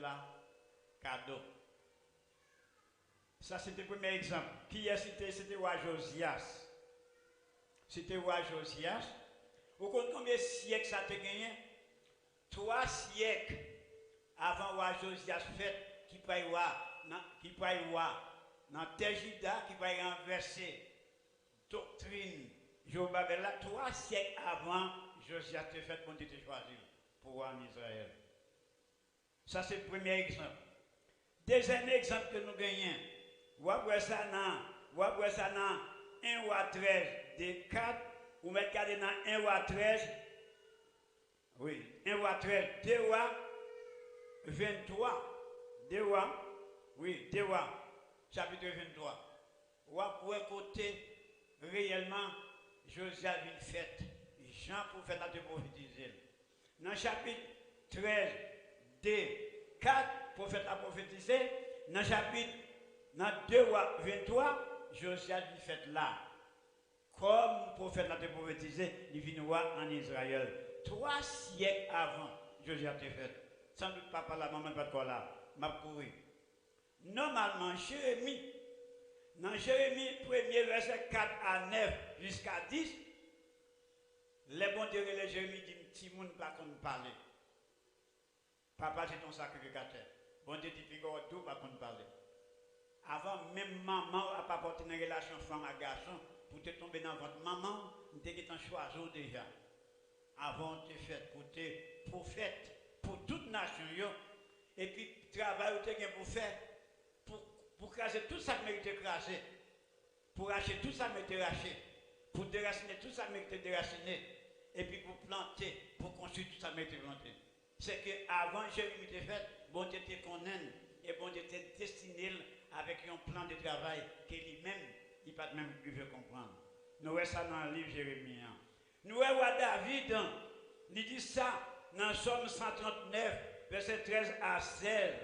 là, cadeau. Ça, c'était le premier exemple. Qui est cité? C'était roi Josias. C'était roi Josias. Vous comprenez combien de siècles ça a gagné? 3 siècles avant roi Josias fait qui peut y dans terre Juda qui va renverser doctrine Jobabel là 3 siècles avant Josias te fait pour te choisir pour roi en Israël. Ça c'est le premier exemple. Deuxième exemple que nous gagnons. Vous voyez ça dans 1 roi 13 des 4 ou mettre dans 1 roi 13. Oui, 1 roi 13, 2 rois 23. 2 rois, oui, 2 rois, chapitre 23. Roi pour écouter réellement Josias vient fait. Jean prophète a te prophétisé. Dans le chapitre 13, 2, 4, prophète a prophétisé. Dans le chapitre 2 rois 23, Josias vient fait là. Comme le prophète a te prophétisé, il vient roi en Israël. 3 siècles avant, Josias te fait. Sans doute papa, la maman, pas de quoi là. M'a couru. Normalement, Jérémie, dans Jérémie 1er verset 4 à 9 jusqu'à 10, les bons dieux de Jérémie dit petit monde pas qu'on parler. Papa c'est ton sacrificateur. Bon Dieu dit tout pas qu'on parler. Avant même maman n'a pas porté une relation femme à garçon pour te tomber dans votre maman, vous t'es choisi déjà. Avant tu fait pour tes prophètes pour toute nation et puis travail où tu as pour faire pour craser tout ça qui mérite craser, pour racheter tout ça qui mérite racheter, pour déraciner tout ça qui mérite déraciner, et puis pour planter, pour construire tout ça qui mérite planter. C'est que avant Jérémie était fait, bon Dieu te connaît et bon Dieu te destiné avec un plan de travail que lui-même, il n'a pas même pu comprendre. Nous voyons ça dans le livre Jérémie. Nous voyons David, il dit ça dans Somme 139, verset 13 à 16.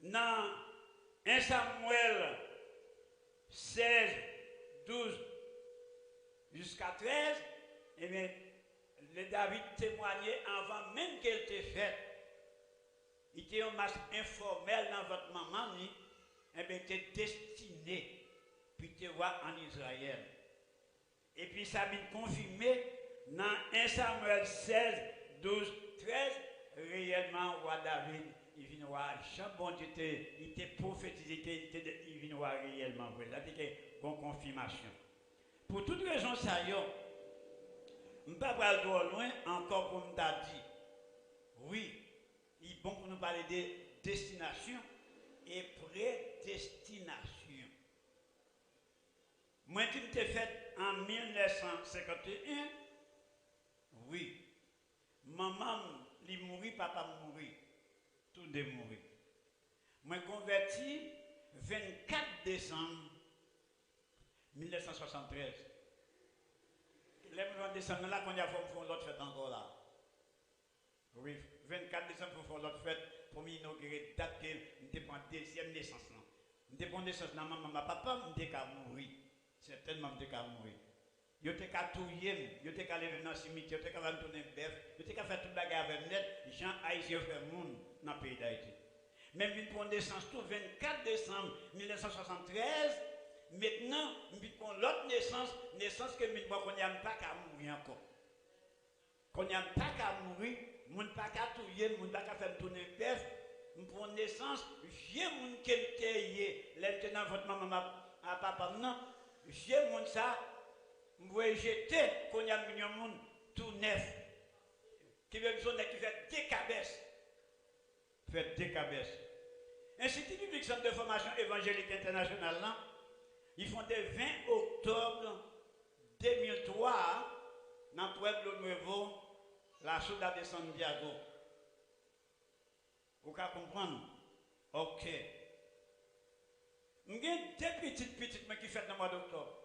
Dans 1 Samuel 16, 12 jusqu'à 13, et bien, le David témoignait avant même qu'elle était faite. Il était un match informel dans votre maman, et bien, il était destiné, puis tu vois en Israël. Et puis, ça vient confirmé dans 1 Samuel 16, 12, 13, réellement, roi David, il vient voir, Jean bon Dieu, il était prophétisé, il vient voir réellement. Là, il y a une confirmation. Pour toute raison, ça y est, je ne peux pas aller loin encore pour me dire, oui, il est bon pour nous parler de destination et prédestination. Moi, je t'ai fait en 1951, oui, maman, il mourit, papa mourit, tout est mourit. Moi, converti 24 décembre 1973. Le 24 décembre, là, qu'on a fait l'autre fête encore là. Oui, 24 décembre, pour faire l'autre fête, pour m'inaugurer, date que je prends deuxième naissance. Je prends naissance, maman, papa, je suis mourir. Certainement, je suis mourir. Je suis touiller, je suis lever dans le cimetière, je suis tourner bœuf, je suis faire toute bagarre avec net, Jean Haïtien fait monde dans le pays d'Haïti. Même je prends naissance tout 24 décembre 1973. Maintenant, je prends l'autre naissance que je ne pas qu'à mourir encore. Qu'on n'y a pas qu'à mourir, je ne pas qu'à touiller, je ne pas qu'à faire tourner bœuf. Je prends naissance, j'ai mon quelqu'un, maintenant votre maman à papa, non, j'ai mon ça, je vais jeter qu'on y a un monde tout neuf. Qui veut besoin de faire des cabesses. Faire des cabesses. Institut public centre de formation évangélique internationale, là, ils font le 20 octobre 2003 dans Pueblo Nuevo, la ciudad de Santiago. Vous pouvez comprendre? Ok. J'ai deux petites qui font dans le mois d'octobre.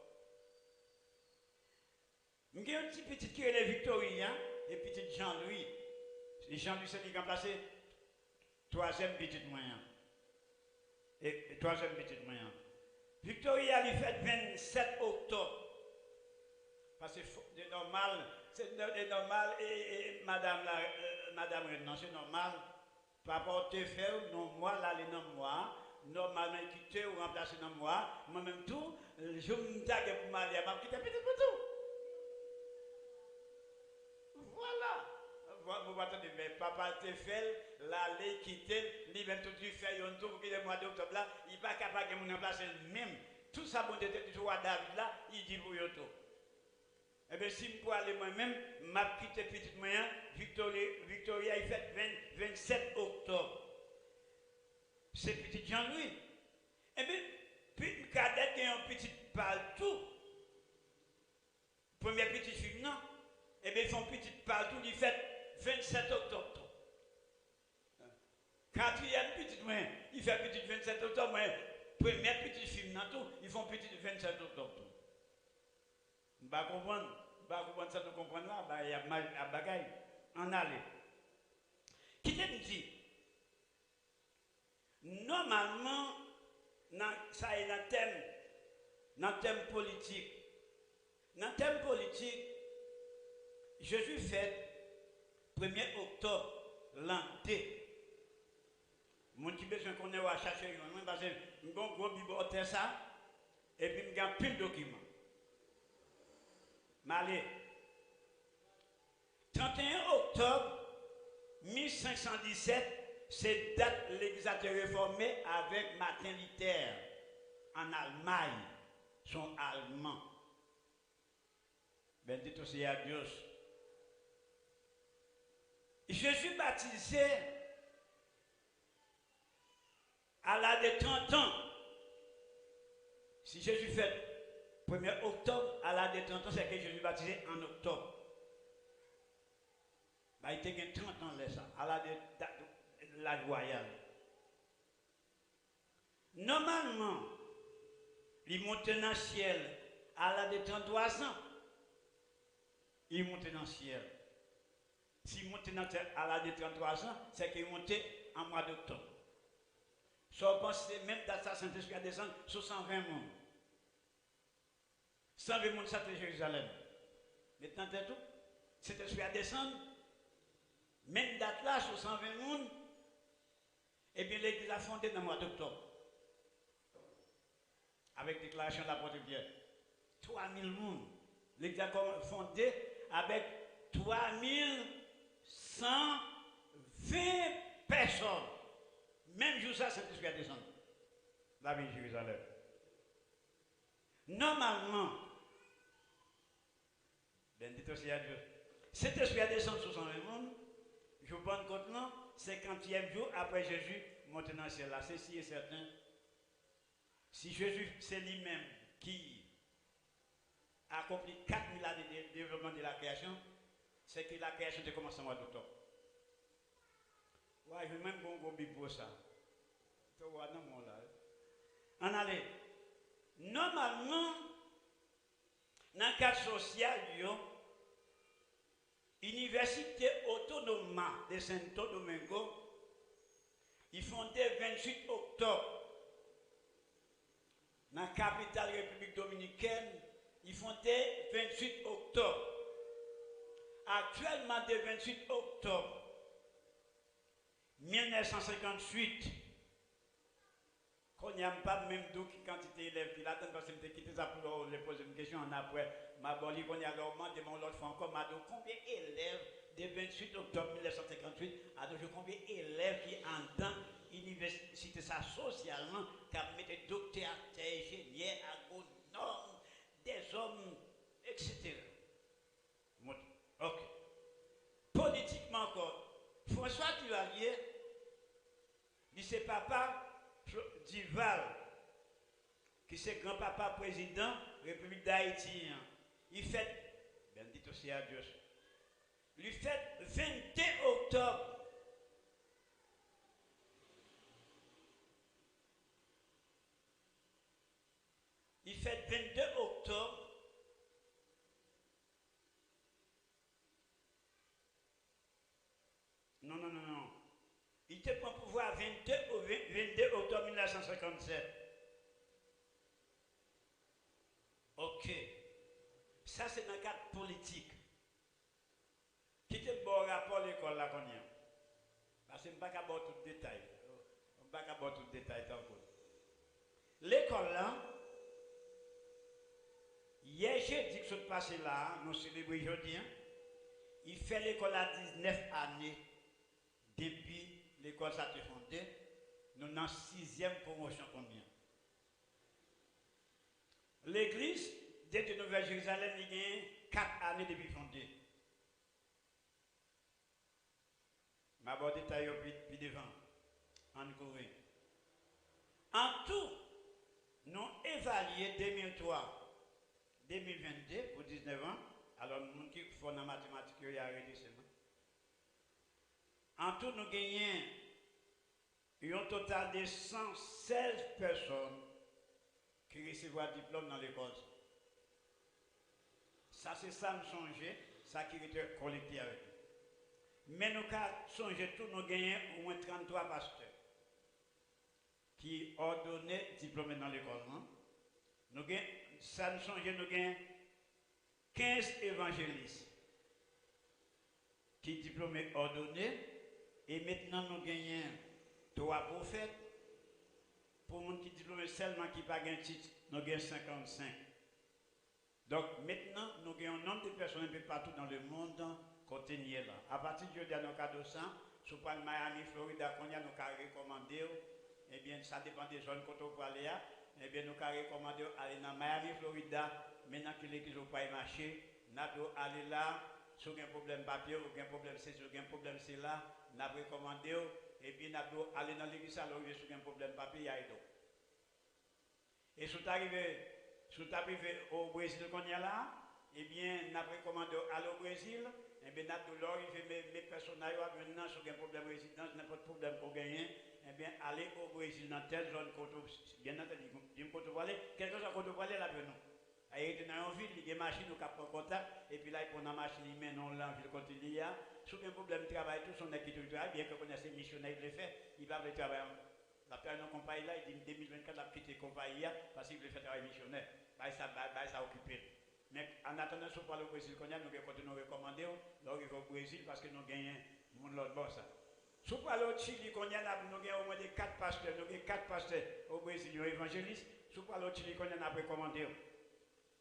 J'ai un petit qui est Victoria et petit Jean-Louis. Jean-Louis, c'est lui qui a placé troisième petite moyen. Et troisième petite moyen. Victoria, il fait 27 octobre. Parce que c'est normal, et Madame Renan, c'est normal. Papa te fait, non, moi, là, les noms moi, normalement, quitter ou remplacer dans moi, moi-même tout, je me tague pour m'aller, je vais quitter petit pour tout. Voilà. Vous attendez, mais papa te fait, l'aller quitter, lui même tout du fait, un tour qui est le mois d'octobre là, il n'est pas capable de me remplacer même. Tout ça, bon, de roi David là, il dit pour yo tout. Eh bien, si je peux aller moi-même, m'a quitté petit moyen, Victoria, il fait 27 octobre. C'est petit Jean-Louis. Eh bien, puis cadet qui est un petit partout. Première petite fille, non. Eh bien, ils font petit partout, il fait 27 octobre. Quatrième petite moyen, il fait petit 27 octobre, mais première petite fille, non, tout, ils font petit 27 octobre. Je ne comprends ça, nous comprenons là, il y a un bagaille. En aller. Qui te dit? Normalement, ça est dans le thème politique. Dans le thème politique, Jésus fête 1er octobre l'an 2. Mon petit besoin qu'on ait à chercher, parce que je vais gros bibliothèque ça, et puis je vais plus de documents. Malé. 31 octobre 1517, c'est date législature réformée avec Martin Luther en Allemagne, sont allemands. Bendito sea Dios. Jésus baptisé à l'âge de 30 ans. Si Jésus fait 1er octobre, à l'âge de 30 ans, c'est que Jésus baptisé en octobre. Bah, il était 30 ans là, ça, à l'âge de l'âge royal. Normalement, il monte dans le ciel à l'âge de 33 ans. Il monte dans le ciel. S'il monte à l'âge de 33 ans, c'est qu'il monte en mois d'octobre. Soit pensez même dans sa Saint-Esprit à descendre sur 120 monde. 120 monde, ça c'est Jérusalem. Maintenant, c'est tout. Saint-Esprit à descendre. Même date là, sur 120 monde. Et bien, l'église a fondé dans le mois d'octobre. Avec déclaration de l'apôtre Pierre. 3000 monde. L'église a fondé avec 3120 personnes. Même jour ça, Saint-Esprit a descendu. La ville de Jérusalem. Normalement, bendito sea Dieu. Saint-Esprit a descendu sur 120 monde. Je vous prends compte, non? 50e jour après Jésus monte dans le ciel. Là, c'est si et certain. Si Jésus, c'est lui-même qui accompli 4000 années de développement de la création, c'est que la création a commencé en mois d'octobre. Ouais, je vais même bon Bible pour ça. En aller. Normalement, dans le cadre social, l'Université autonome de Santo Domingo, ils fondé 28 octobre. Dans la capitale République dominicaine, ils fondé 28 octobre. Actuellement, le 28 octobre 1958, quand il n'y a pas même d'où quantité d'élèves qui l'attendent parce que je quitté ça pour leur poser une question en après. Ma bonne qu'on y a demandé mon l'autre fois encore, m'a dit combien d'élèves de 28 octobre 1958, a dit combien d'élèves qui entendent l'université ça socialement, qui a mis des docteurs, des ingénieurs, agronomes, des hommes, etc. Ok. Politiquement encore, François Duvalier, dit c'est papa Duval, qui c'est grand-papa président République d'Haïti. Il fait, bendito sea Dios, il fait 21 octobre. Il fait 22 octobre. Non. Il était pour pouvoir 22 octobre 1957. Ok. Ça, c'est dans le cadre politique. Qui était bon rapport à l'école là qu'on y a. Parce que ne pas avoir tout le détail. On ne pas avoir tout le détail tant que. L'école là, hier jeudi que ce passé là, nous célébrons aujourd'hui, il fait l'école à 19 années depuis l'école ça a été fondée. Nous dans 6e promotion combien? L'église de Nouvelle-Jérusalem, il y a 4 années depuis fondée. Je vais aborder détail plus devant. En Corée. En tout, nous évalué 2003, 2022 pour 19 ans. Alors, nous qui font la mathématique, il y a arrêté seulement. En tout, nous gagnons un total de 116 personnes qui reçoivent un diplôme dans l'école. Ça, c'est ça, nous songer, ça qui était collecté avec nous. Mais nous songer tout, nous gagnons au moins 33 pasteurs qui ordonnaient diplômés dans l'école. Nous gagnons, ça nous songer, nous gagnons 15 évangélistes qui diplômés ordonnés. Et maintenant, nous gagnons 3 prophètes. Pour les gens qui diplômés seulement qui n'ont pas de titre, nous gagnons 55. Donc maintenant, nous avons un nombre de personnes un peu partout dans le monde côté là. À partir de aujourd'hui, nous avons 200. Sur le Miami, Florida, nous avons recommandé, eh bien, ça dépend des zones qu'on peut aller. Eh bien, nous avons recommandé d'aller dans Miami, Florida. Maintenant que l'église n'a pas marché, nous avons aller là. Si vous avez un problème papier, ou un problème c'est, si vous avez un problème c'est là, nous avons recommandé, et bien, nous avons aller dans l'église, alors si vous avez un problème papier, il y a un. Et si vous arrivez au Brésil qu'on y a là, eh bien, nous avons recommandé aller au Brésil, eh bien, nous avons arrivé mes personnages, maintenant, si vous avez un problème de résidence, n'importe quel problème pour gagner, eh bien, aller au Brésil, dans telle zone, bien entendu, quel que soit qu'on doit aller là-bas, nous. Il est dans une ville, il y a des machines, nous avons contact, et puis là, il prend la machine, il met dans la ville quand il y a. Si vous avez un problème de travail, tout son équipe de travail, bien que vous connaissez les missionnaires, il le fait, il va le travail. La personne de compagnie là, il dit 2024, il a quitté la compagnie parce qu'il veut faire travail missionnaire. Ça occupé. Mais en attendant, si vous parlez au Brésil, nous continuons à recommander, nous arrivons au Brésil parce que nous gagnons l'autre boss. Si vous parlez au Chili, nous avons au moins 4 pasteurs, nous avons 4 pasteurs au Brésil, nous évangélistes. Si vous parlez au Chili, nous avons recommandé.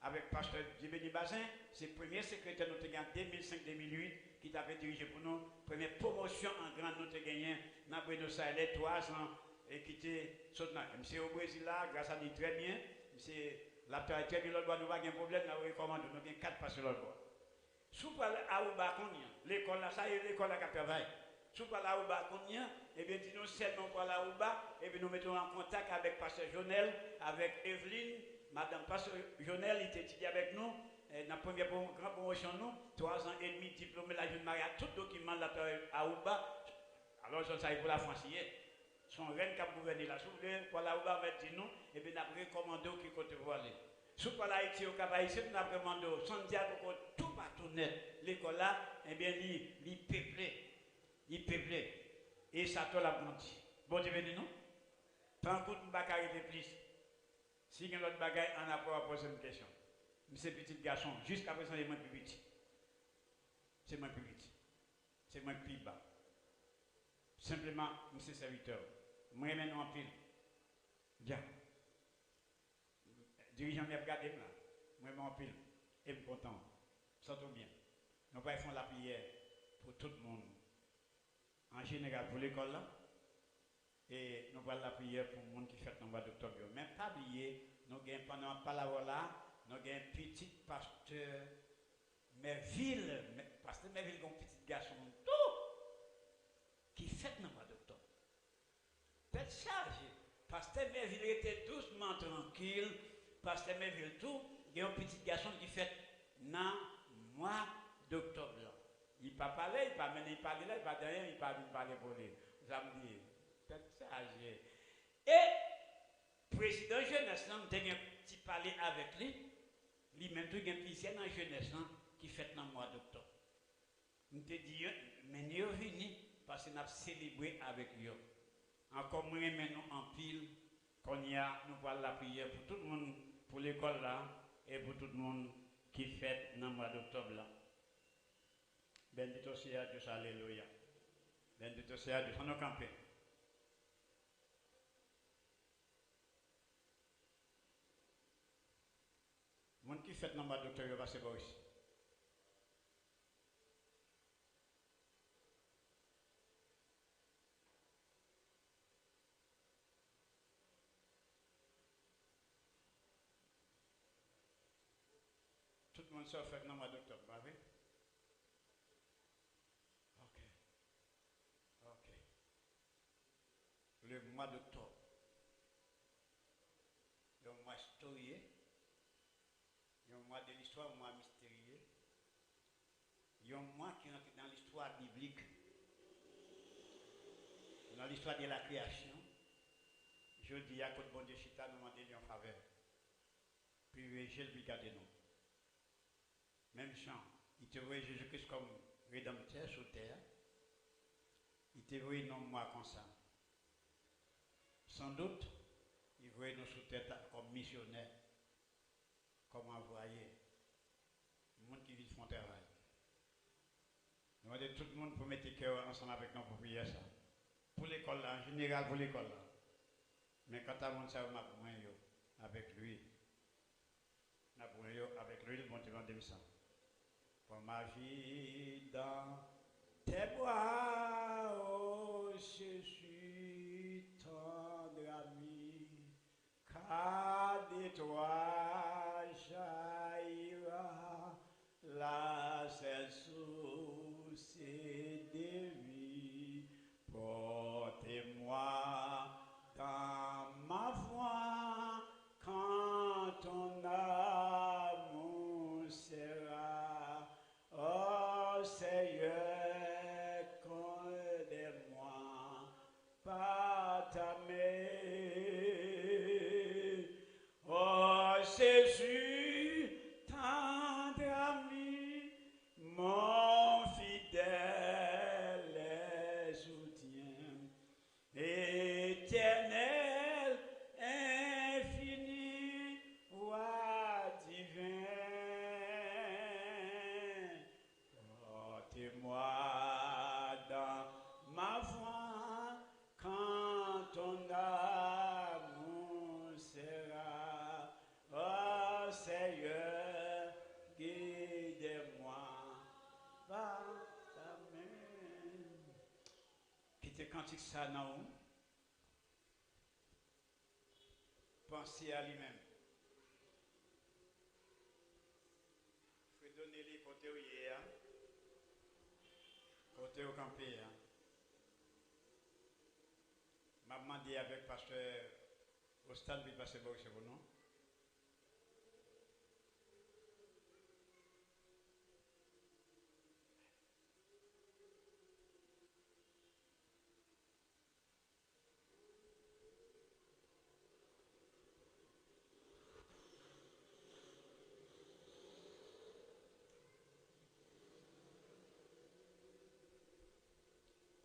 Avec pasteur Djibéni Bazin, c'est le premier secrétaire nous avons gagné en 2005-2008 qui avait dirigé pour nous. Première promotion en grande nous avons gagné dans Buenos Aires 3 ans et qui était sauté. Monsieur au Brésil là, grâce à lui très bien. Monsieur la très bien, l'autre bois, nous n'avons pas de problème, nous avons recommandé, nous avons 4 pasteurs l'autre bois. Si vous parlez à Oubakonia, l'école là, ça y est, l'école là qui travaille. Si vous parlez à Oubakonia, eh bien, dis-nous seulement pour la Ouba, et bien nous mettons en contact avec pasteur Jonel, avec Evelyne. Madame Pasteur Jonel était étudié avec nous, dans la première grande promotion, nous, 3 ans et demi diplômé, la jeune Marie a tout document là à Ouba. Alors, ça y est pour la francière. Son reine qui a gouverné là, si vous voulez, pour la Ouba, on dit nous, et bien, nous avons recommandé qui côté pour aller. Si vous parlez Haïti, au Cap Haïtien, nous avons recommandé Santiago, tout partout net. L'école là, eh bien, il peuplé. Et ça te l'a grandi. Bon, tu veux dire non? Tant que nous ne pouvons pas arrêter plus. Si vous avez l'autre bagaille, on a pour poser une question. Monsieur petit garçon, jusqu'à présent, il est moins plus petit. C'est moins plus petit. C'est moins plus bas. Simplement, monsieur serviteur, moi, je en pile. Bien. Dirigeant, je regarde là. Moi, je en pile. Et je suis content. Ça tombe bien. Nous allons faire la prière pour tout le monde. En général, pour l'école là. Et nous allons la prière pour le monde qui fait le mois d'octobre. Mais pas oublier, nous avons pendant la parole là, nous avons un petit pasteur Merville. Pasteur Merville, un petit garçon tout qui fait le mois d'octobre. Peut-être chargé. Pasteur Merville était doucement tranquille. Pasteur Merville tout, il y a un petit garçon qui fait dans le mois d'octobre. Il ne parle pas là, il ne parle pas là, il ne parle là, il ne parle rien, il ne parle pas pour lui. Vous allez me dire. Et président jeunesse, nous avons un petit parler avec lui. Lui-même, il y a un petit dans la jeunesse qui fait dans le mois d'octobre. Nous te dit, mais nous sommes venus parce que nous avons célébré avec eux. Encore moins, nous en pile, qu'on y a, nous parlons la prière pour tout le monde, pour l'école là, et pour tout le monde qui fait dans le mois d'octobre là. Bendito sea Dieu, alléluia. Bendito sea Dios. On a campé. Mon qui fait dans ma docteur, il va se voir ici. Tout le monde se fait dans ma docteur, pas vrai? Ok. Ok. Le mois d'octobre. Le mois historié. Le mois de l'histoire, un mois mystérieux. Il y a un mois qui entre dans l'histoire biblique, dans l'histoire de la création. Je dis à côté bon Dieu Chita, nous demandons en faveur. Puis j'ai le garder nous. Même chant, il te voit Jésus-Christ comme rédempteur sur terre. Il te voit non moi comme ça. Sans doute, il voit nous sur terre comme missionnaires, comme envoyés. Le monde qui vit son travail. Nous demandons tout le monde pour mettre le cœur ensemble avec nous pour prier ça. Pour l'école là, en général pour l'école là. Mais quand à mon ça, avec lui, avec lui, le bon Dieu de ça. Pour ma vie dans tes bras, oh Jésus, tendre ami, car de toi jaillira la seule source de vie. Portez-moi dans ma voix quand ton amour sera. Oh Seigneur, conduis-moi par ta main. Oh Jésus, tendre ami, mon fidèle soutien, éternel, infini, roi divin. Portez-moi dans ma voix quand ton amour sera. Oh Seigneur, guide-moi par ta main. Quittez cantique ça non. Pensez à lui-même. Faut donner les côtés où il est. Côté au campé. M'a demandé avec pasteur Ostan puis passer par chez vous, non?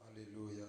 Alléluia.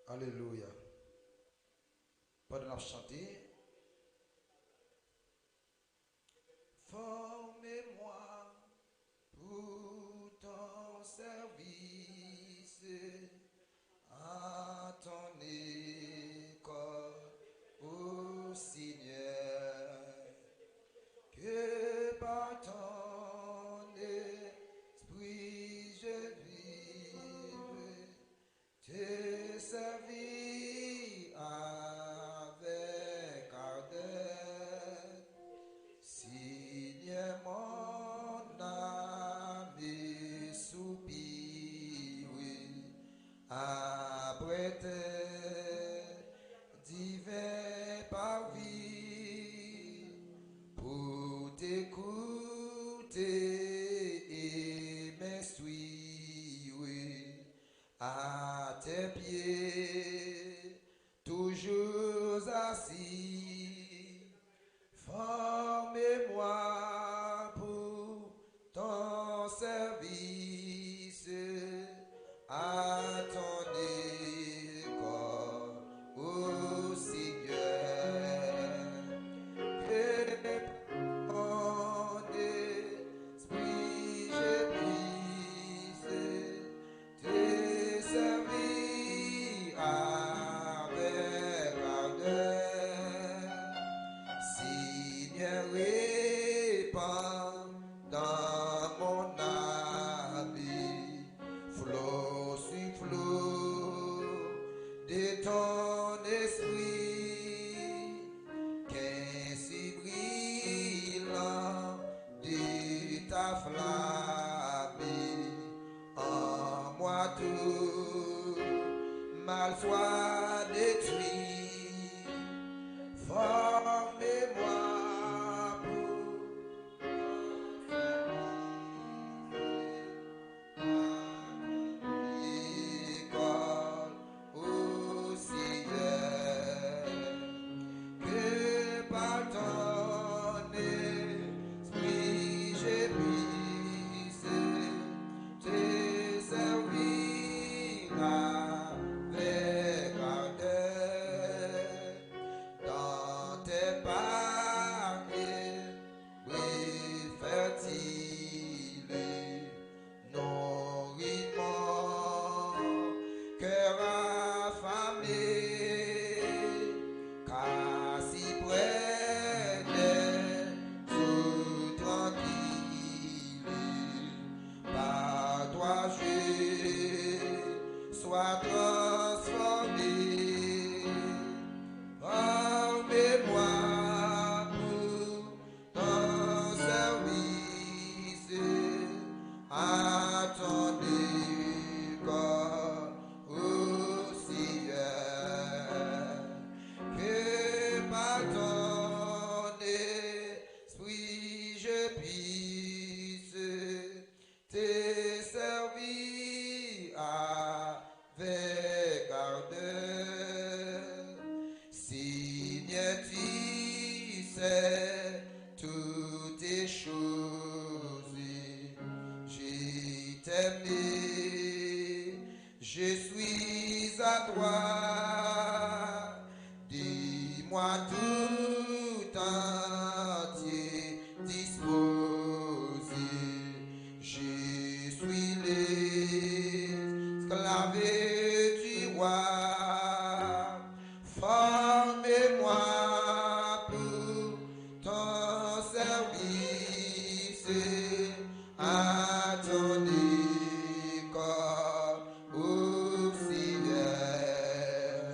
Alléluia. Pendant la chanter. Formez-moi pour ton service à ton école, ô Seigneur, que par ton esprit je vive, te servir avec ardeur. Seigneur, mon âme soupire après tes divins parvis pour t'écouter et m'instruire à tes pieds, toujours assis. Formez-moi pour ton service à ton école, ô Seigneur, que mon esprit je puisse te servir avec ardeur. Seigneur, répand dans mon âme flot sur flot de ton esprit, qu'ainsi brillant de ta flamme en moi tout mal soit détruit. Formez-moi pour l'école, ô Seigneur, que par ton esprit je puisse te servir avec ardeur. Dans tes parties, oui, fertile, nourriment, cœur affamé, car si près d'elle, tout tranquille, par toi je sois transformé. Formez-moi pour ton service à ton école, ô Seigneur, que par ton esprit je puisse te servir avec ardeur. Seigneur, tu sais toutes les choses. Je t'aime, je suis à toi. Dis-moi tout entier disposé. Je suis l'esclave du roi. Formez-moi pour ton service à ton école, ô Seigneur,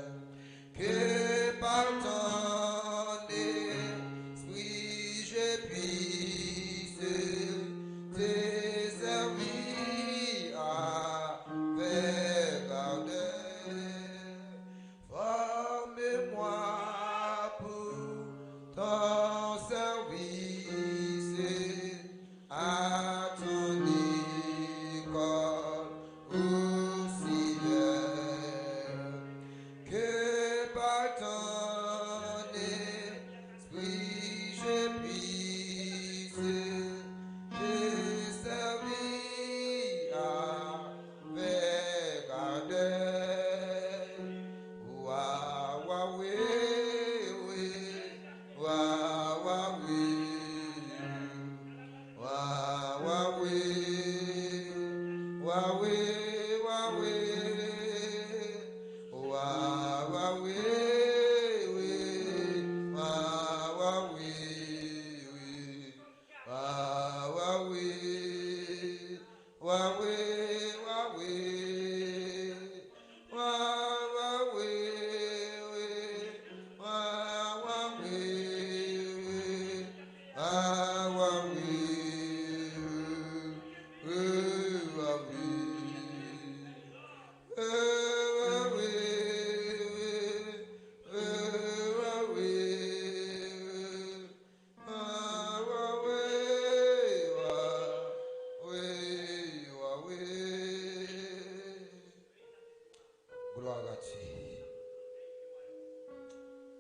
Gloire à Dieu.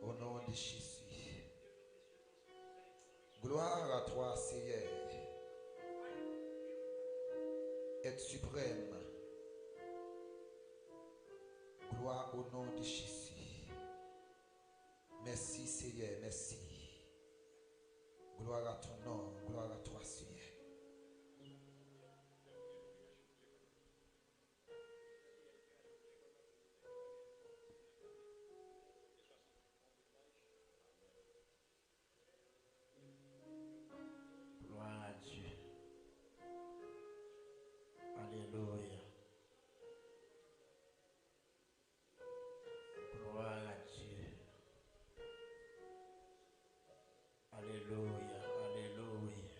Au nom de Jésus. Gloire à toi, Seigneur. Être suprême. Gloire au nom de Jésus. Merci, Seigneur, merci. Gloire à ton nom, gloire à toi, Seigneur. Gloire à Dieu. Alléluia. Gloire à Dieu. Alléluia. Alléluia.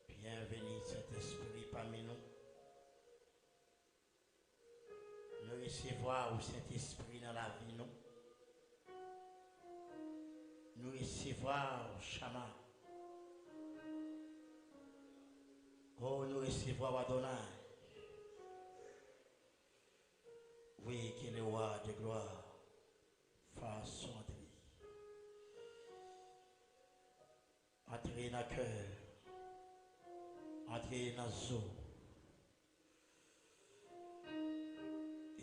Bienvenue Saint-Esprit parmi nous. Nous recevons au Saint-Esprit dans la vie nous. Nous recevons au Chama. Oh, nous recevons Adonai. Oui, qu'il est le roi de gloire. Façon de vie. Entrez dans le cœur. Entrez dans le zoo.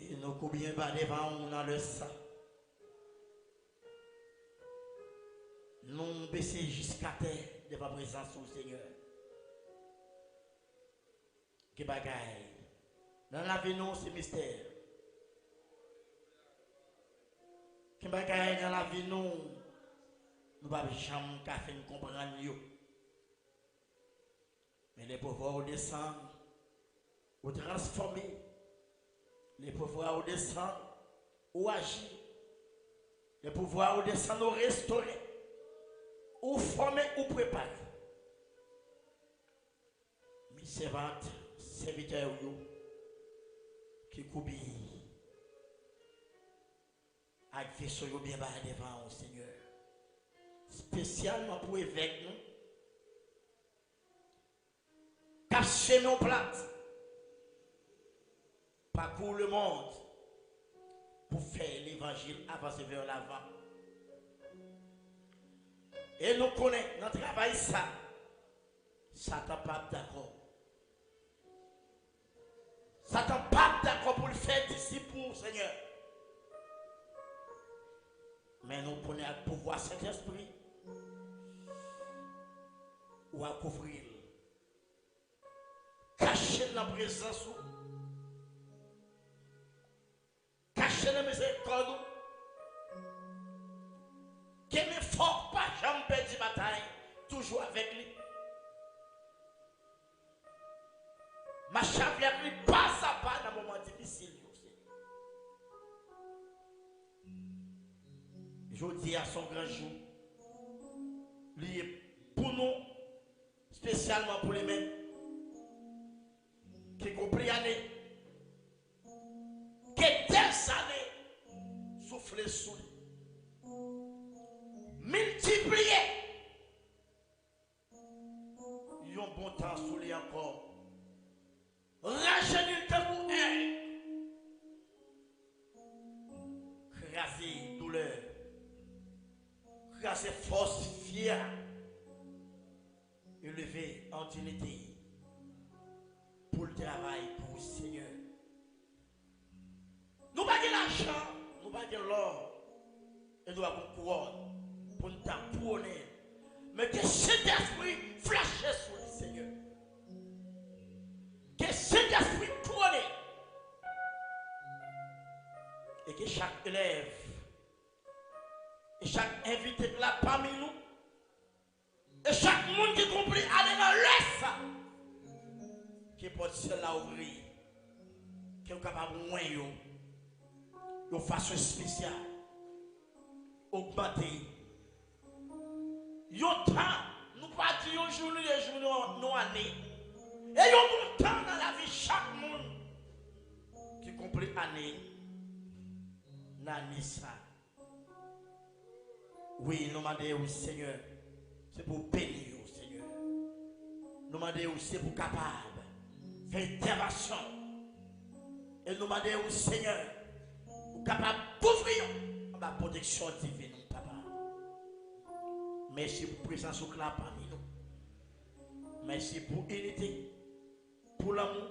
Et nous combien bas devant nous dans le sang. Nous baisser jusqu'à terre devant la présence du Seigneur. Que bagaille. Dans la vie, nous, c'est mystère. Que bagaille dans la vie, nous ne pouvons jamais faire comprendre. Mais les pouvoirs descendent, ou transformer. Les pouvoirs descendent, ou agir. Les pouvoirs descendent, ou restaurer. Ou former, ou préparer. Mes servantes, serviteurs, qui coubillent. Avec vaisseau bien bas devant au Seigneur. Spécialement pour évêque nous. Cacher nos plates. Parcours le monde. Pour faire l'évangile avancer vers l'avant. Et nous connaissons notre travail ça. Satan pas d'accord. Satan pas d'accord pour le faire d'ici pour Seigneur. Mais nous prenons le pouvoir Saint-Esprit ou à couvrir. Cacher la présence. Cacher la miséricorde. Qui n'est fort pas jamais perdu bataille. Toujours avec lui. Ma chave avec lui pas à pas dans un moment difficile. Je dis à son grand jour, lui est pour nous, spécialement pour les mêmes, qui compris année, que des années souffler sous lui, multiplier, ils ont bon temps sous lui encore, rajeunir de pour elle, craser douleur. Grâce force fière, élevé en dignité pour le travail pour le Seigneur. Nous n'avons pas l'argent, nous n'avons pas l'or, et nous avons couronne pour nous couronner. Mais que cet esprit flashe sur le Seigneur. Que cet esprit couronne. Et que chaque élève, et chaque invité là parmi nous, et chaque monde qui compris aller dans l'est, qui peut cela ouvrir, qui est capable de moins de façon spéciale, augmenter. Yon temps, nous pas dire un jour, les jours, nos années. Et yon bon temps dans la vie, chaque monde qui compris année, l'année ça. Oui, nous demandons au Seigneur, c'est pour bénir au Seigneur. Nous demandons aussi pour capable. fait intervention. Et nous demandons au Seigneur, vous capable d'ouvrir la protection divine, papa. Merci pour présence au là parmi nous. Merci pour unité, pour l'amour,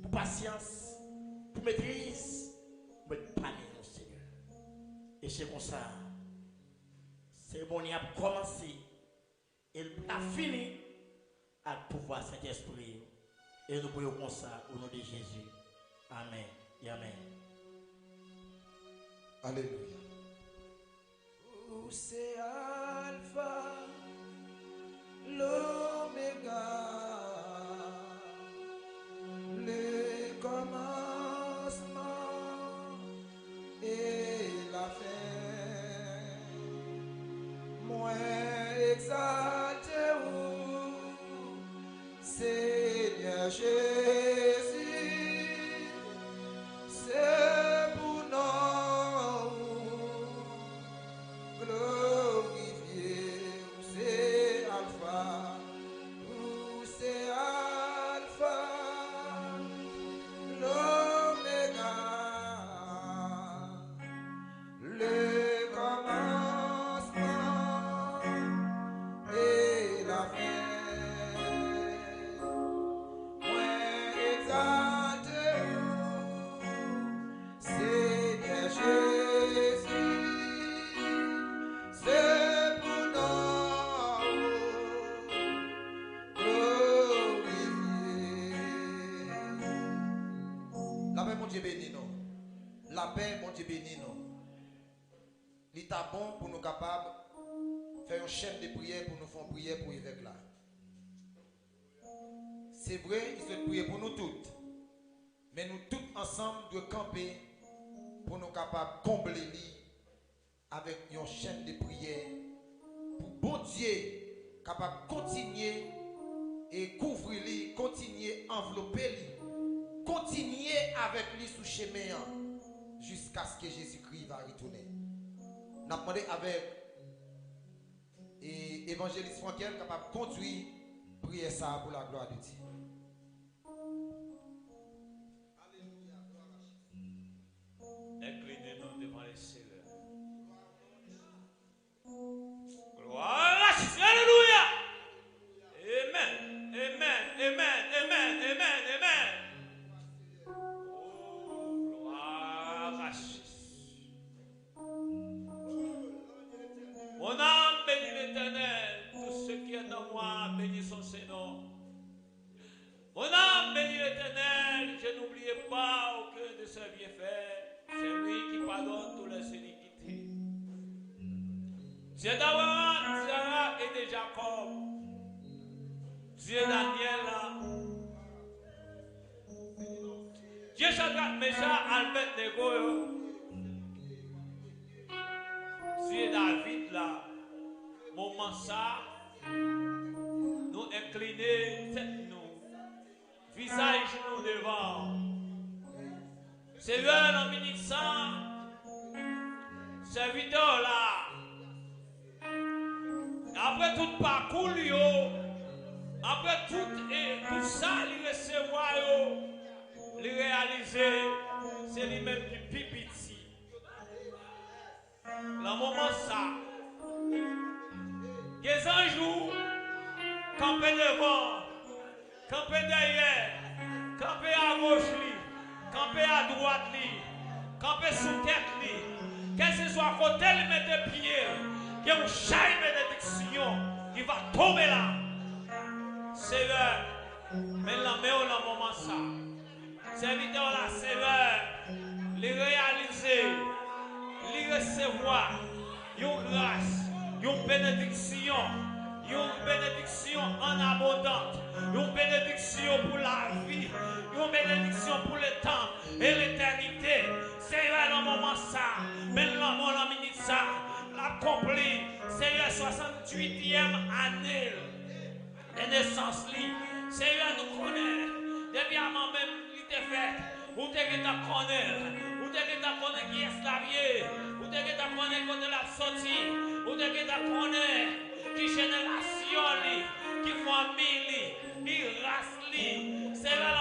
pour patience, pour maîtrise, pour être parmi nous, Seigneur. Et c'est comme ça, c'est bon, il a commencé, il a fini à pouvoir Saint-Esprit. Et nous prions comme ça au nom de Jésus. Amen et amen. Alléluia. C'est Alpha, l'Oméga, le commencement et la fin. Moi exalté, Seigneur Jésus, c'est pour nous glorifier. C'est Alpha, c'est Alpha, l'Oméga, le commencement et la fin. La paix, mon Dieu béni nous. Il est bon pour nous capables de faire une chaîne de prière pour nous faire prier pour évêque là. C'est vrai, il souhaite prier pour nous toutes. Mais nous tous ensemble devons camper pour nous capables de combler avec une chaîne de prière. Pour bon Dieu capable de continuer et couvrir lui, continuer envelopper lui, continuer avec lui sous chemin jusqu'à ce que Jésus-Christ va retourner. Nous avons demandé avec évangéliste Frankel capable de conduire prier ça pour la gloire de Dieu. Inclinez-nous devant les Seigneurs. Gloire à Jésus. Alléluia. Amen. Amen. Amen. Amen. Amen. Amen. Oh, gloire à Jésus. Mon âme bénit l'Éternel. Tout ce qui est en moi bénit son Seigneur. Mon âme bénit l'Éternel. Je n'oubliais pas aucun de ses bienfaits. C'est lui qui pardonne toutes les iniquités. Dieu d'Abraham, Sarah et de Jacob. Dieu Daniel là. Dieu Shadrach, Meshach, Abednego. Dieu David là. Moment ça, nous incliner tête nous, visage nous devant. Seigneur, en minute 100, serviteur là, après tout parcours, après tout ça, il recevoir, il réaliser, c'est lui-même du pipiti. Le moment ça, des anges campés devant, campés derrière, campés à gauche, campés à droite, campés sous tête, quel que soit côté, il met des pieds, il y a une chaîne de bénédiction qui va tomber là. Seigneur, maintenant, mais on a un moment ça. Serviteur là, Seigneur, les réaliser, les recevoir, une grâce, une bénédiction en abondance, une bénédiction pour la vie, une bénédiction pour le temps et l'éternité. Seigneur, dans le moment ça, maintenant, mon minute ça, l'accompli, Seigneur, 68e année de naissance, Seigneur, nous connaît, depuis avant même, il était fait, ou t'es que t'as connaît, ou t'es que t'as connaît qui est esclavier, ou t'es que t'as connaît quand elle a sorti, ou t'es que t'as connaît qui génération, qui famille, qui race, Seigneur,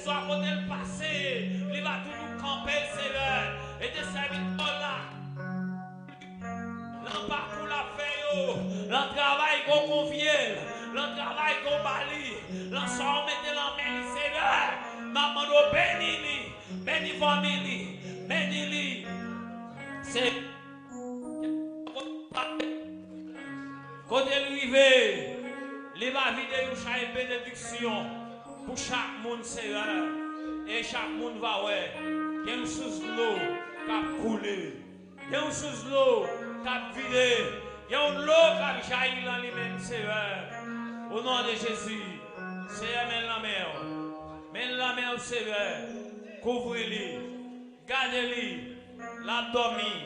soit côté le passé, il va tout nous camper, Seigneur. Et des serviteurs là, le parcours la fait, le travail qu'on confie, le travail qu'on bali, l'ensemble mettez la main, Seigneur. Maman, bénis-lui, bénis famille, bénis-lui. C'est côté arrivé, il va vider une bénédiction pour chaque monde, Seigneur. Et chaque monde va ouais. Il y a une source d'eau qui a coulé. Il y a une source d'eau qui a vidé. Il y a une eau qui a jailli dans lui-même, Seigneur. Au nom de Jésus, Seigneur, mets la mer. Mets la mer, Seigneur. Couvre-lui. Gardez-lui. L'abdomen.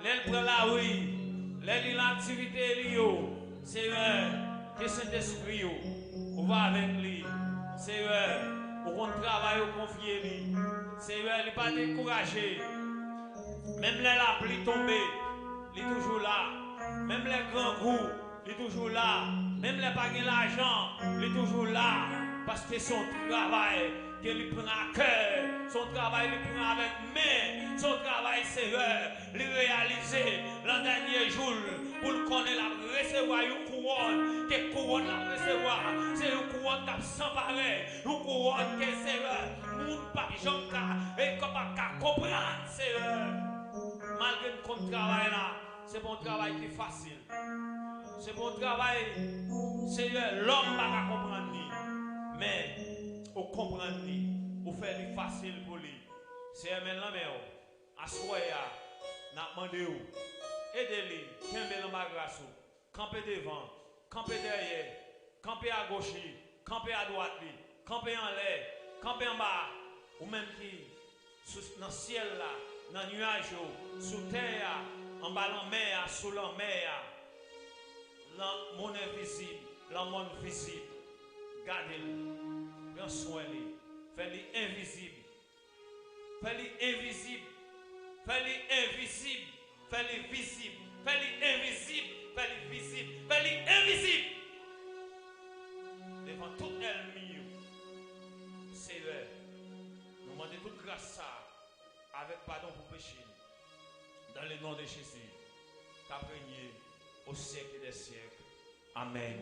L'aile prend la rue. L'aile l'activité liée. Seigneur, que Saint-Esprit, on va avec lui. Seigneur, on travaille au confier lui. Seigneur, il n'est pas découragé. Même la pluie tombée, il est toujours là. Même les grands coups, il est toujours là. Même les pas de l'argent, il est toujours là. Parce que son travail, qu'il prend à cœur, son travail, il prend avec main, son travail, Seigneur, il réalisé le dernier jour pour le connaître, la recevoir une couronne, que couronne la recevoir, c'est une couronne qui s'emparer, une couronne qui Seigneur, moun pas jonka, et qu'on pas comprendre, Seigneur. Malgré le travail là, c'est bon travail qui est facile. C'est bon travail, Seigneur, l'homme ne va pas comprendre ni. Mais, on comprend ni, on fait le facile pour lui. C'est un maintenant, mais à soya, n'a demandé où. Aidez-lui, camper dans ma grâce, camper devant, camper derrière, camper à gauche, camper à droite, camper en l'air, camper en bas, ou même qui, dans le ciel là, dans le nuage, sous terre, en bas de la mer, sous la mer, le monde invisible, le monde visible. Gardez-le, prends soin de lui, fais-le invisible, fais-le invisible, fais-le invisible, fais-le visible, fais-le invisible, fais-le visible, fais-le invisible. Devant toute ennemi, Seigneur, nous demandons toute grâce avec pardon pour péché. Dans le nom de Jésus, t'appreniez au siècle des siècles. Amen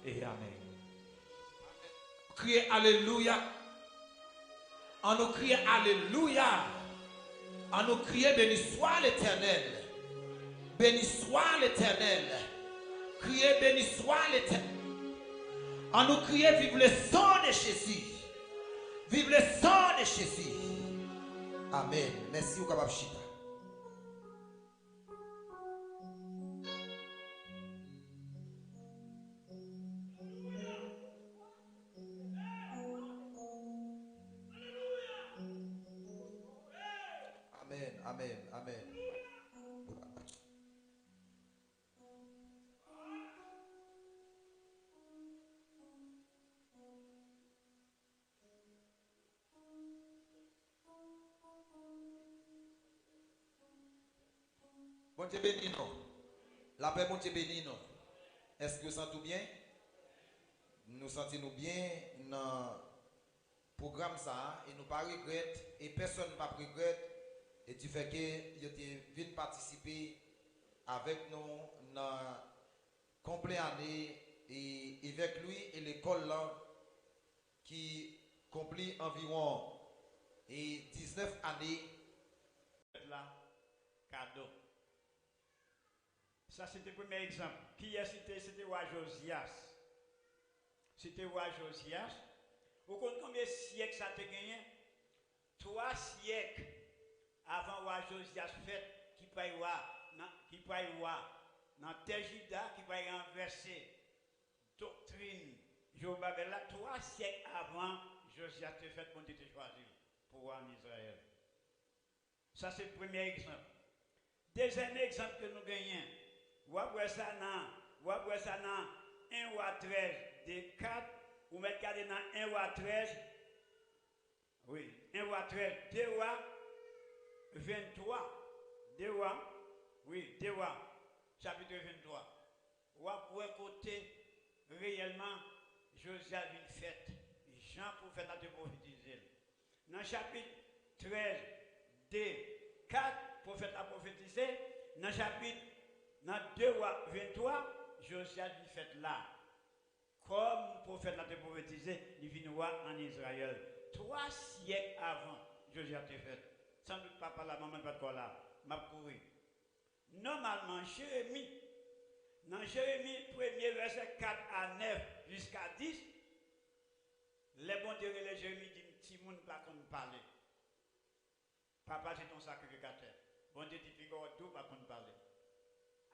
et Amen. Criez Alléluia. On nous crie Alléluia. On nous crie béni soit l'Éternel. Béni soit l'Éternel. Criez béni soit l'Éternel. On nous crie vive le sang de Jésus. Vive le sang de Jésus. Amen. Merci au capable chita. Amen, amen. Bon Dieu béni nous. La paix, bon Dieu béni nous. Est-ce que vous sentez bien? Nous sentons bien dans le programme ça et nous pas regretter et personne ne va regretter. Et tu fais que tu viens participer avec nous dans la complète année et avec lui et l'école là qui complète environ 19 années. Là, cadeau. Ça c'était le premier exemple. Qui a cité? C'était roi Josias. C'était roi Josias. Vous comptez combien de siècles ça a gagné? 3 siècles. Avant roi Josias fait qui paye roi dans Tejida qui paye renverser doctrine Jobabel là 3 siècles avant Josias te fait pour te choisir pour roi en Israël. Ça c'est le premier exemple. Deuxième exemple que nous gagnons. Vous voyez ça dans 1 roi 13 des 4 ou mettre dans 1 roi 13. Oui, 1 roi 13 2 rois 23, 2 rois, oui, 2 rois, chapitre 23. Roi pour écouter réellement Josias vient fait. Jean pour faire la prophétiser. chapitre 13, D, 4, prophète a prophétisé. Dans le chapitre, dans 2 rois 23, Josias lui fait là. Comme le prophète l'a prophétisé, il vient roi en Israël. 3 siècles avant, Josias a fait. Sans doute papa, la maman, pas de quoi là. M'a couru. Normalement, Jérémie, dans Jérémie, 1er verset 4 à 9 jusqu'à 10, les bons dieux et les Jérémie disent, petit monde pas qu'on parler. Papa, c'est ton sacrificateur. Bon Dieu dit, tout pas qu'on parler.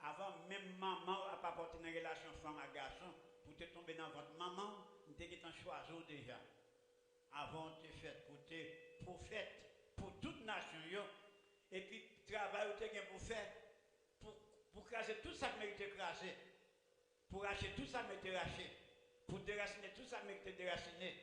Avant, même maman n'a pas porté une relation femme à garçon, pour te tomber dans votre maman, vous avez choisi déjà. Avant, tu fait pour tes prophètes, pour toute nation, et puis, travail que tu as pour faire, pour craser tout ça que mérite craser, pour racheter tout ça que mérite racheter, pour déraciner tout ça que mérite déraciner,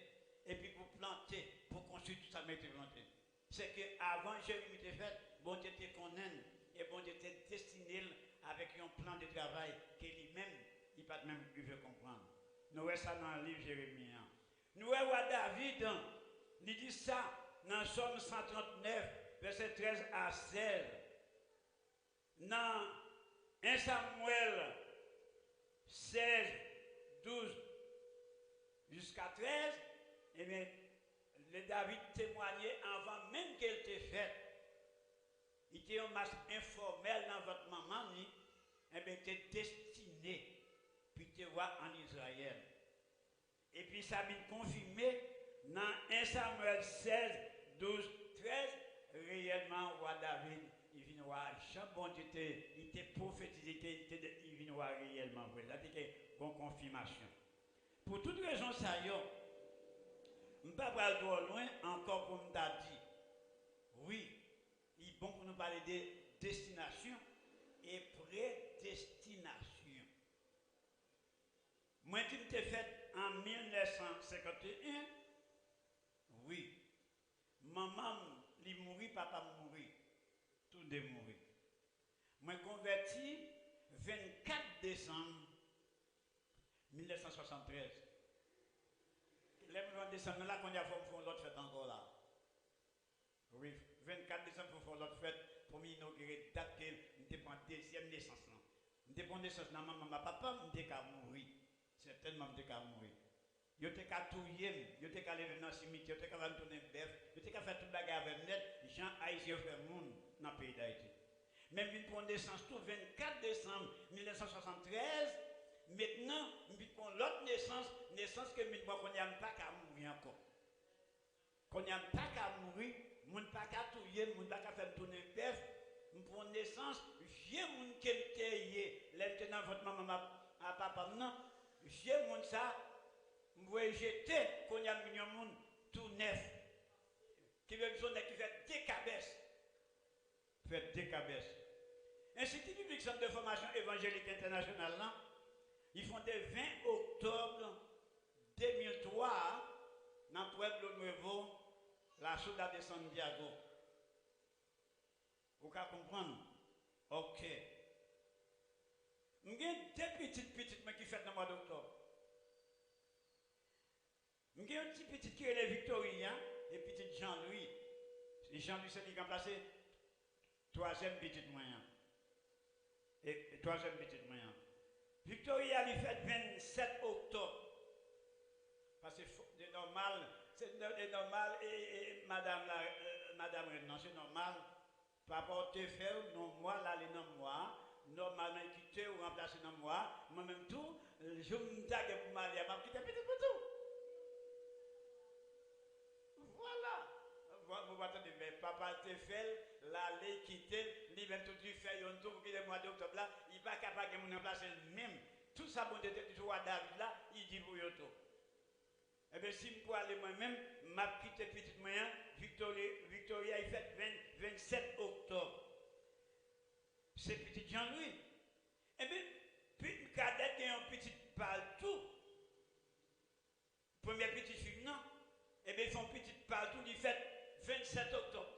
et puis pour planter, pour construire tout ça que mérite planter. C'est que avant Jérémie était fait, bon Dieu te connaît, et bon Dieu te destiné avec un plan de travail que lui-même, il pas même pu comprendre. Nous voyons ça dans le livre Jérémie. Nous voyons David, il dit ça dans Somme 139, verset 13 à 16. Dans 1 Samuel 16, 12 jusqu'à 13, eh bien, le David témoignait avant même qu'elle était faite. Il était un match informel dans votre maman, eh bien, il était destiné, puis tu vois en Israël. Et puis ça vient confirmé dans 1 Samuel 16, 12, 13, réellement, roi David, il vient voir, Jean bon Dieu, il était prophétisé, il vient voir réellement. Ça c'est une confirmation. Pour toute raison, ça y est, je ne vais pas aller trop loin, encore comme tu as dit. Oui, il est bon pour nous parler de destination et prédestination. Moi, tu m'es fait en 1951. Oui. Maman, il mourit, papa mourit. Tout est mourit. Moi, converti 24 décembre 1973. Le 24 décembre, là, qu'on a fait l'autre fête encore là. Oui, 24 décembre, pour faire l'autre fête, pour m'inaugurer date que je prends deuxième naissance. Je prends naissance, maman, papa, je suis mourir. Certainement, je suis mourir. Je suis touiller, je suis aller dans le cimetière, je suis aller tourner bœuf, je suis faire tout le bagage avec net, Jean Haïtien fait monde dans le pays d'Haïti. Même je prends naissance tout 24 décembre 1973. Maintenant, je prends l'autre naissance que je ne pas qu'à mourir encore. Quand il n'y a pas qu'à mourir, je ne pas qu'à touiller, je ne pas qu'à faire tourner bœuf, je prends naissance, j'ai mon qui est maintenant votre maman à papa, non, j'ai mon ça, je vais jeter quand il y a un million de monde tout neuf, qui veut besoin qui fait des cabesses. Fait des cabesses. Institut public Centre de formation évangélique internationale, là, ils font le 20 octobre 2003 dans Pueblo Nuevo, la ciudad de Santiago. Vous pouvez comprendre? Ok. J'ai deux petites qui font dans le mois d'octobre. J'ai un petit qui est Victorien et petit Jean-Louis. Jean-Louis, c'est qui a placé troisième petit moyen. Et troisième petit moyen. Victoria lui fait 27 octobre. Parce que c'est normal, et madame, non, c'est normal. Papa te fait, non, moi, là, les noms, moi, normalement, quitter ou remplacer dans moi, moi-même tout, je me tague pour m'aller, je quitte petit pour tout. Voilà. Vous attendez, mais papa te fait, l'aller quitter, lui-même tout lui fait un tour, pour le mois d'octobre là, il n'est pas capable de me remplacer même. Tout ça, bon, de jouer à David là, il dit pour yoto. Eh bien, si je peux aller moi-même, je quitte petit moyen, Victoria, il fait 27 octobre. C'est petit Jean-Louis. Eh bien, puis cadette qui a un petit partout. Première petite fille, non. Eh bien, ils font petit partout, il fait 27 octobre.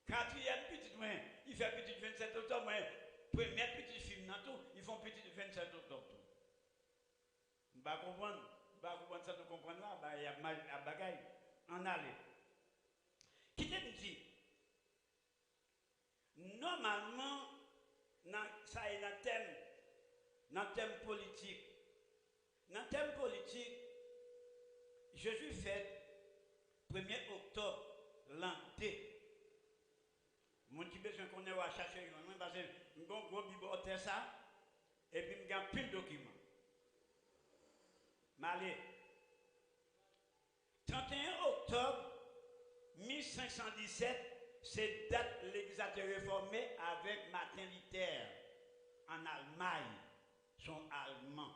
Quatrième petite moyen, il fait petit 27 octobre. Première petite fille, non, tout, ils font petit 27 octobre. Je ne comprends pas. Ça, tu comprends là, il y a mal à bagaille. en aller. Qui te dit? Normalement, ça est un thème politique. Dans le thème politique, Jésus fête 1er octobre l'an 2. Mon qui besoin qu'on ait à chercher, parce que je vais gros bibliothèque ça, et puis je vais plus de documents. Malé. 31 octobre 1517, c'est date l'église a été réformée avec Martin Luther en Allemagne. Sont allemands.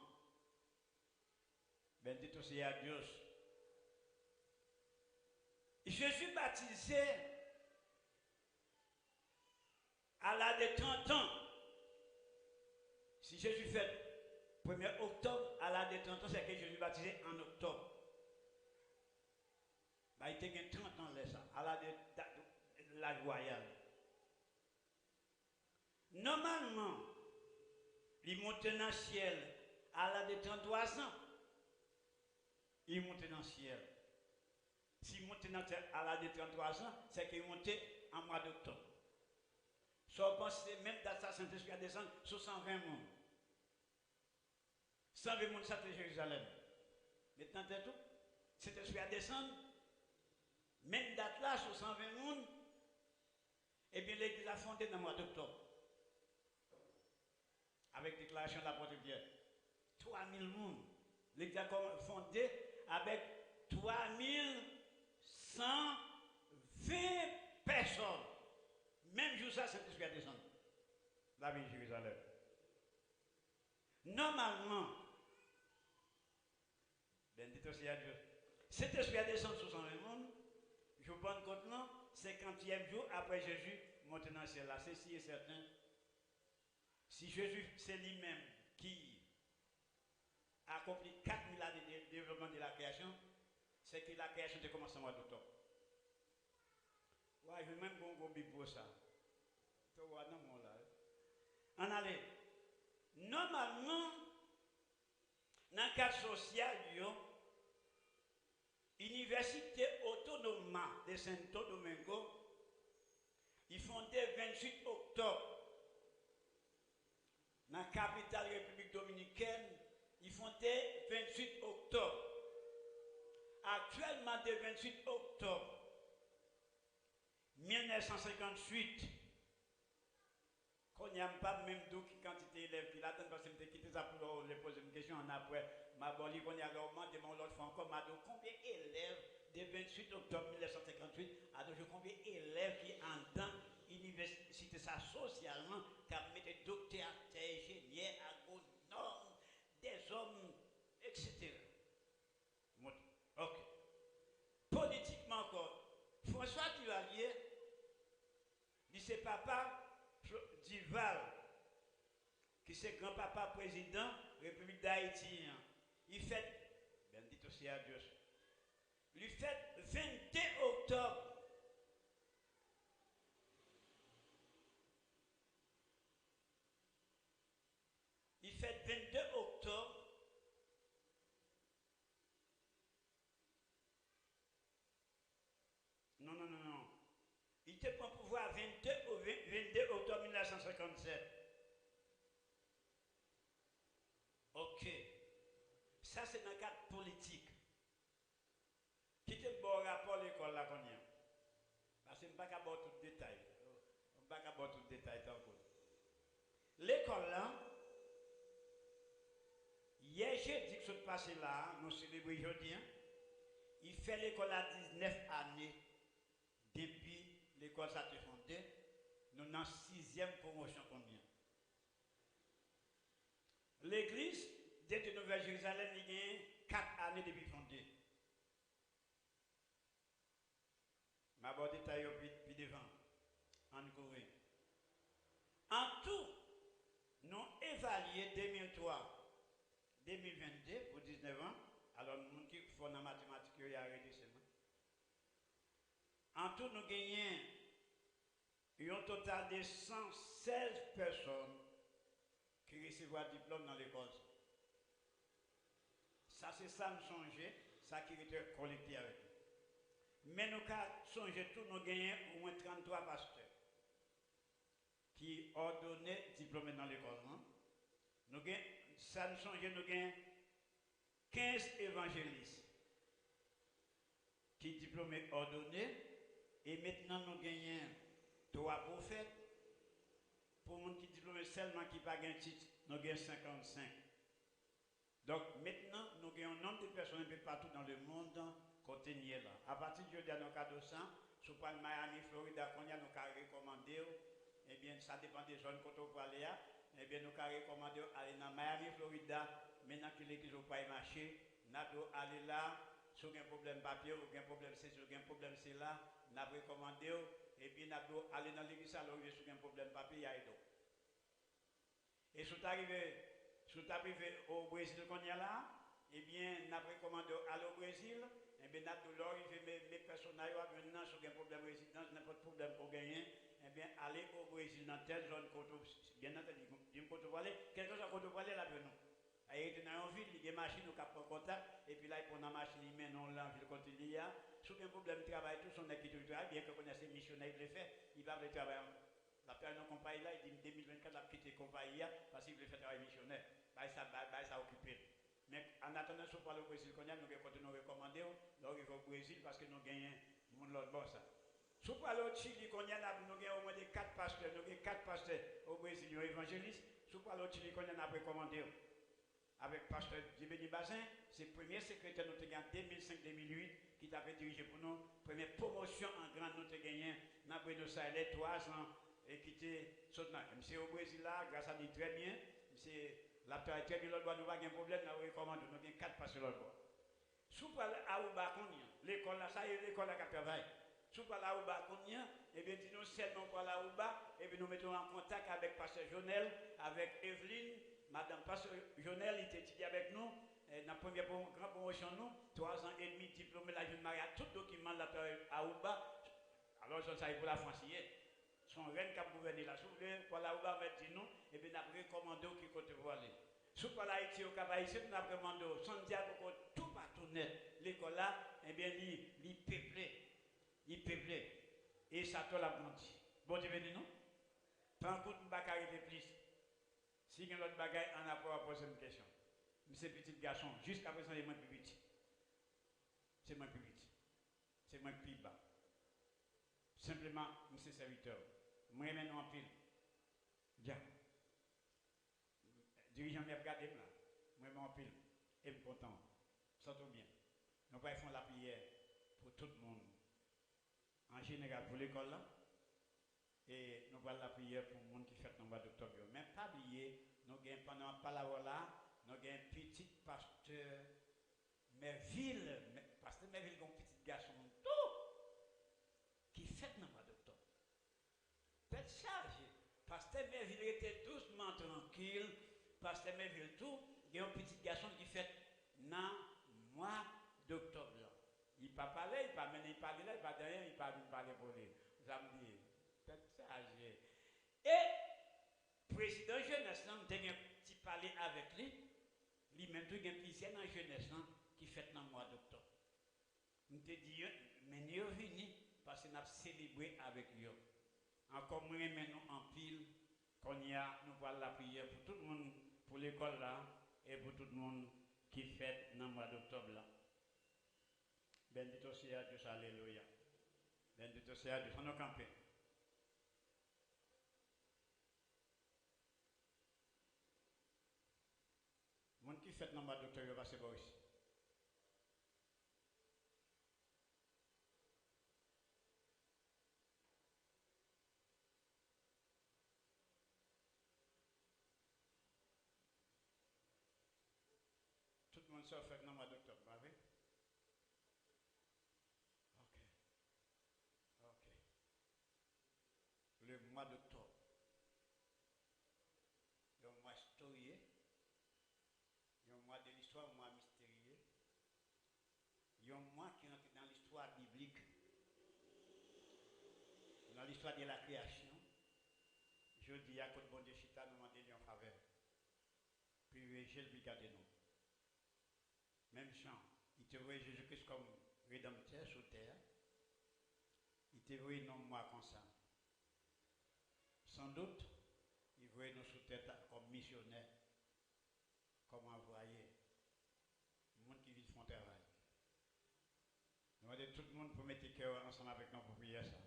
Bendito sea Dios. Jésus baptisé à l'âge de 30 ans. Si Jésus fait 1er octobre à l'âge de 30 ans, c'est que Jésus baptisé en octobre. Bah, il était 30 ans là, ça, à l'âge de l'âge royal. Normalement, il monte dans le ciel à l'âge de 33 ans. Il monte dans le ciel. S'il monte à l'âge de 33 ans, c'est qu'il monte en mois d'octobre. Soit on pense même dans sa Saint-Esprit à descendre sur 120 monde. 120 monde, ça c'est Jérusalem. Maintenant, c'est tout. Saint-Esprit à descendre. Même date là, sur 120 monde. Et bien l'église a fondé dans le mois d'octobre. Avec déclaration de l'apôtre Pierre. 3000 monde. L'église a fondé avec 3120 personnes. Même jour ça, Saint-Esprit a descendu. La ville de Jérusalem. Normalement, bendito sea Dieu. Saint-Esprit a descendu sur 120 monde. Je vous prends compte non, 50e jour après Jésus monte dans le ciel. Là, c'est si et certain. Si Jésus, c'est lui-même qui a accompli 4000 années de développement de la création, c'est que la création a commencé au mois d'octobre. Ouais, je vais même bon bible pour ça. En allez. Normalement, dans le cadre social, l'Université autonome de Santo Domingo, il fondait 28 octobre. Dans la capitale République dominicaine, il fondait 28 octobre. Actuellement, le 28 octobre 1958, quand il n'y a pas même d'eau qui quantité d'élèves qui l'attendent parce que je quitté ça pour leur poser une question en après. Ma bonne livre, on y a augmenté, mais l'autre fois encore, m'a dit combien d'élèves de 28 octobre 1958, alors je combien d'élèves qui en dans l'université ça socialement, qui a mis des docteurs, des ingénieurs, agronomes, des hommes, etc. Ok. Politiquement encore, François Duvalier, dit c'est papa Duval, qui c'est grand-papa président République d'Haïti. Il fait, bendito sea Dios, il fait 22 octobre. Il fait 22 octobre. Non. Il était pour pouvoir 22 octobre 1957. Ok. Ça, c'est dans le cadre politique. Qui était le bon rapport à l'école là qu'on y a? Parce que je ne vais pas avoir tout le détail. Je ne vais pas avoir tout le détail tant que. L'école là, hier, j'ai dit que ce passé là, nous célébrons aujourd'hui, il fait l'école à 19 années. Depuis l'école ça a été fondée, nous sommes en 6e promotion combien? L'église de Nouvelle-Jérusalem, il y a 4 années depuis fondée. Ma bonne détail puis devant, en Corée. En tout, nous évaluons 2003, 2022 pour 19 ans. Alors, nous qui font en mathématiques, il y a arrêté seulement. En tout, nous gagnons un total de 116 personnes qui reçoivent un diplôme dans l'école. Ça, c'est ça, nous changer, ça qui était collecté avec nous. Mais nous avons songé tout, nous gagnons au moins 33 pasteurs qui ordonnaient diplômés dans l'école. Nous gagnons, ça nous songe, nous gagnons 15 évangélistes qui diplômés ordonnés. Et maintenant nous gagnons 3 prophètes. Pour les gens qui diplômés seulement qui n'ont pas de titre, nous gagnons 55. Donc maintenant, nous avons un nombre de personnes un peu partout dans le monde côté là. À partir de aujourd'hui, nous avons 200. Si vous parlez de Miami, Florida, nous avons recommandé, eh bien, ça dépend des zones que vous aller. Eh bien, nous avons recommandé d'aller dans Miami, Florida. Maintenant que l'église n'a pas marché, nous avons aller là. Si vous avez un problème papier, ou un problème c'est, si vous avez un problème c'est là, nous avons recommandé. Et puis, nous avons aller dans l'église, alors si vous avez un problème papier, il y a d'autres. Et si vous arrivez au Brésil qu'on y a là, eh bien, nous avons recommandé aller au Brésil. Eh bien, nous avons mes personnages, maintenant, si vous avez un problème de résidence, n'importe quel problème qu'on gagne, eh bien, aller au Brésil, dans telle zone, bien entendu, quand vous allez, quelque chose quand vous allez là, nous. Il est dans une ville, il y a des machines, nous avons contact, et puis là, il prend la machine, il met dans la ville quand il y a. Si vous avez un problème de travail, tout son équipe de travail, bien que vous connaissez les missionnaires, il le fait, il va le travail. La période de compagnie là, il dit 2024, il a quitté la compagnie parce qu'il veut faire travail missionnaire. Ça occupé. Mais en attendant, si on parle au Brésil, nous continuons à recommander, nous arrivons au Brésil parce que nous gagnons l'autre boss. Si on parle au Chili, nous avons au moins 4 pasteurs, nous avons 4 pasteurs au Brésil, nous évangélistes. Si on parle au Chili, nous avons recommandé avec pasteur Djibeni Bazin, c'est le premier secrétaire nous avons gagné en 2005-2008 qui t'a fait diriger pour nous. Première promotion en grande nous avons gagné dans Buenos Aires 3 ans et qui était sautant. Monsieur au Brésil là, grâce à lui très bien. Monsieur la très bien, l'autre nous pas de problème, nous recommandons, nous avons 4 pasteurs l'autre bois. Si vous parlez à Ouba l'école là, ça y est, l'école là qui travaille. Si vous parlez à Ouba et bien dis-nous seulement pour la Ouba, et bien nous mettons en contact avec pasteur Jonel, avec Evelyne. Madame Pasteur Jonel, il était étudié avec nous, dans la première grande promotion, nous, 3 ans et demi, diplômé, la jeune mariée, tout document là à Ouba. Alors, je sais pour la France hier. Son reine qui a gouverné là, si vous voulez, pour la Ouba, dit nous, et bien, nous avons recommandé qui côté pour aller. Si pour l'Haïti, au Cap Haïtien, nous avons recommandé Santiago, tout partout net. L'école là, eh bien, il peuplé. Il peuplé. Et ça, tout l'a grandi. Bon, Dieu béni, non? Tant que nous ne arrêter plus. Si vous avez l'autre bagaille, on a pas poser une question. Monsieur petit garçon, jusqu'à présent, il est moins plus petit. C'est moins plus petit. C'est moins plus bas. Simplement, monsieur serviteur, moi, maintenant en pile. Bien. Dirigeant m'a regardé là. Moi, en pile. Et je suis content. Ça tout bien. Nous allons faire la prière pour tout le monde. En général, pour l'école là. Et nous allons la prière pour le monde qui fait le mois d'octobre. Mais pas oublier, nous avons pendant la parole là, nous avons un petit pasteur Merville. Pasteur Merville, un petit garçon tout qui fait le mois d'octobre. Faites charge. Pasteur Merville était doucement tranquille. Pasteur Merville tout, il y a un petit garçon qui fait dans le mois d'octobre. Il ne peut pas parler, il ne peut pas mener, il ne peut pas là, il ne peut pas derrière, il ne peut pas parler pour lui. Vous allez me dire. Et président jeunesse, nous avons un petit parler avec lui. Lui-même, il y a un petit dans la jeunesse qui fait dans le mois d'octobre. Nous te dit, mais nous sommes venus parce que nous avons célébré avec lui. Encore moins, nous en pile, qu'on y a, nous parlons la prière pour tout le monde, pour l'école là, et pour tout le monde qui fait dans le mois d'octobre là. Bendito sea Dieu, alléluia. Bendito sea Dieu, on a campé. Mon qui fait dans le docteur, il va se voir ici. Tout le monde se fait dans le docteur, pas vrai? Ok. Ok. Le mois d'octobre. Le mois historique. Il y a un mois de l'histoire, un mois mystérieux. Il y a un mois qui entre dans l'histoire biblique, dans l'histoire de la création. Je dis à côté bon Dieu, Chita, nous demandons en faveur. Puis j'ai le brigade nous. Même chant, il te voit Jésus-Christ comme rédempteur sur terre. te voyait non moi comme ça. Sans doute, il voyait nous sous tête comme missionnaires, comme envoyés, le monde qui vit de font travail. Nous demandons tout le monde pour mettre cœur ensemble avec nous pour prier ça.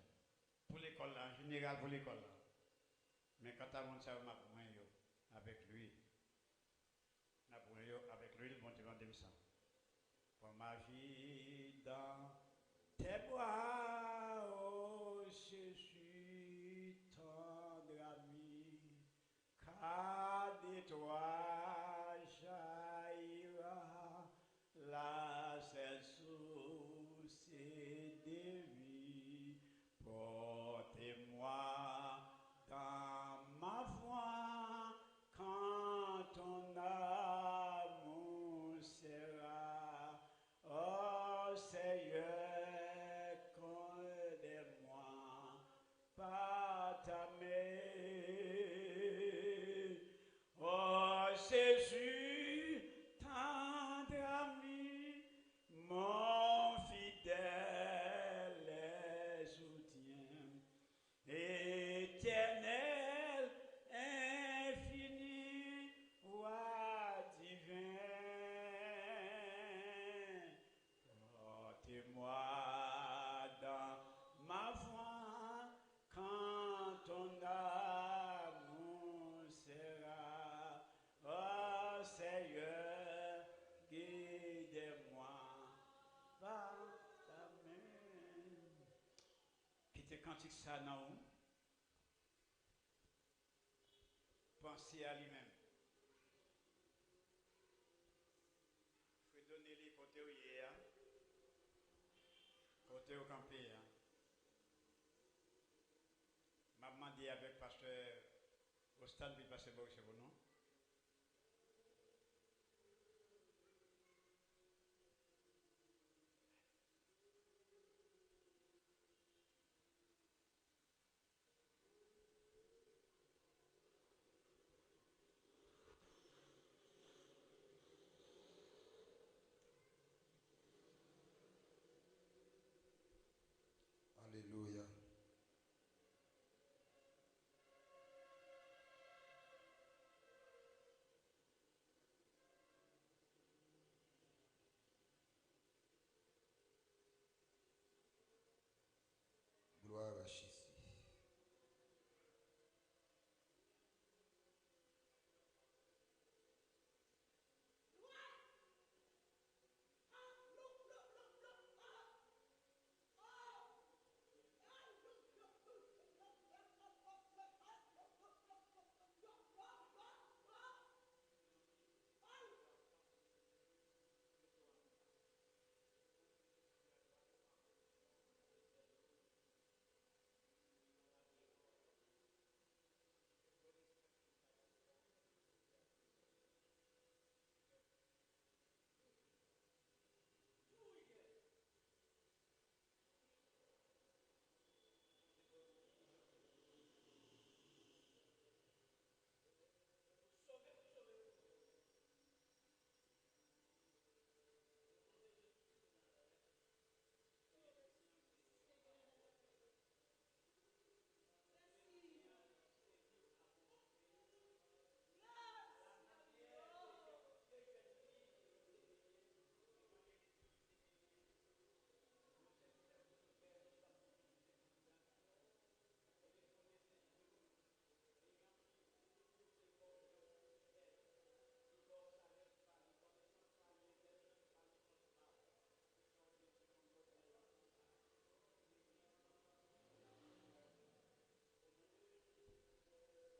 Pour l'école là, en général pour l'école là. Mais quand à mon ça m'a avec lui, avec lui, le bon Dieu de ça. Pour ma vie dans tes bras, oh Jésus, tendre ami, car de toi jaillira la seule source de vie. Portez-moi dans ma voix quand ton amour sera. Oh Seigneur, conduis-moi par ta main. Oh Jésus, tendre ami, mon fidèle soutien, éternel, infini, roi divin. Portez-moi dans ma voix quand ton amour sera. Oh Seigneur, guide-moi par ta main. Quittez cantique ça dans où? Pensez à lui-même. Il faut donner les côtés où il est. Côté au campé. M'a demandé avec pasteur au stade de passer bon chez vous, non? Alléluia. Gloire à Jésus.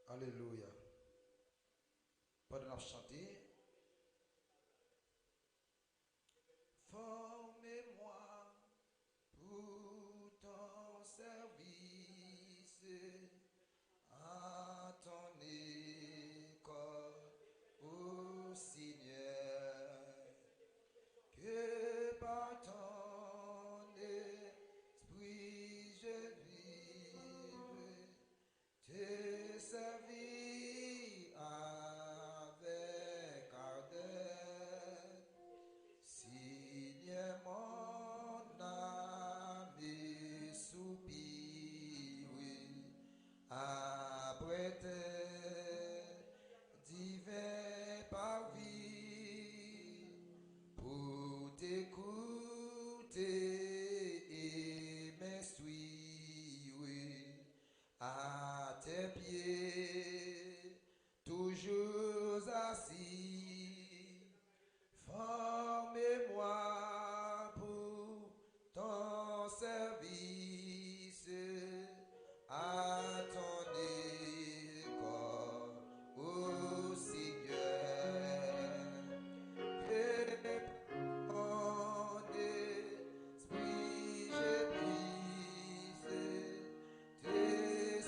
Alléluia. Pendant que chanter, formez-moi pour ton service à ton école, ô Seigneur, que par ton esprit je vive, te servir avec à tes pieds, toujours assis. Formez-moi pour ton service, à ton école, ô Seigneur. Que mon esprit je puisse te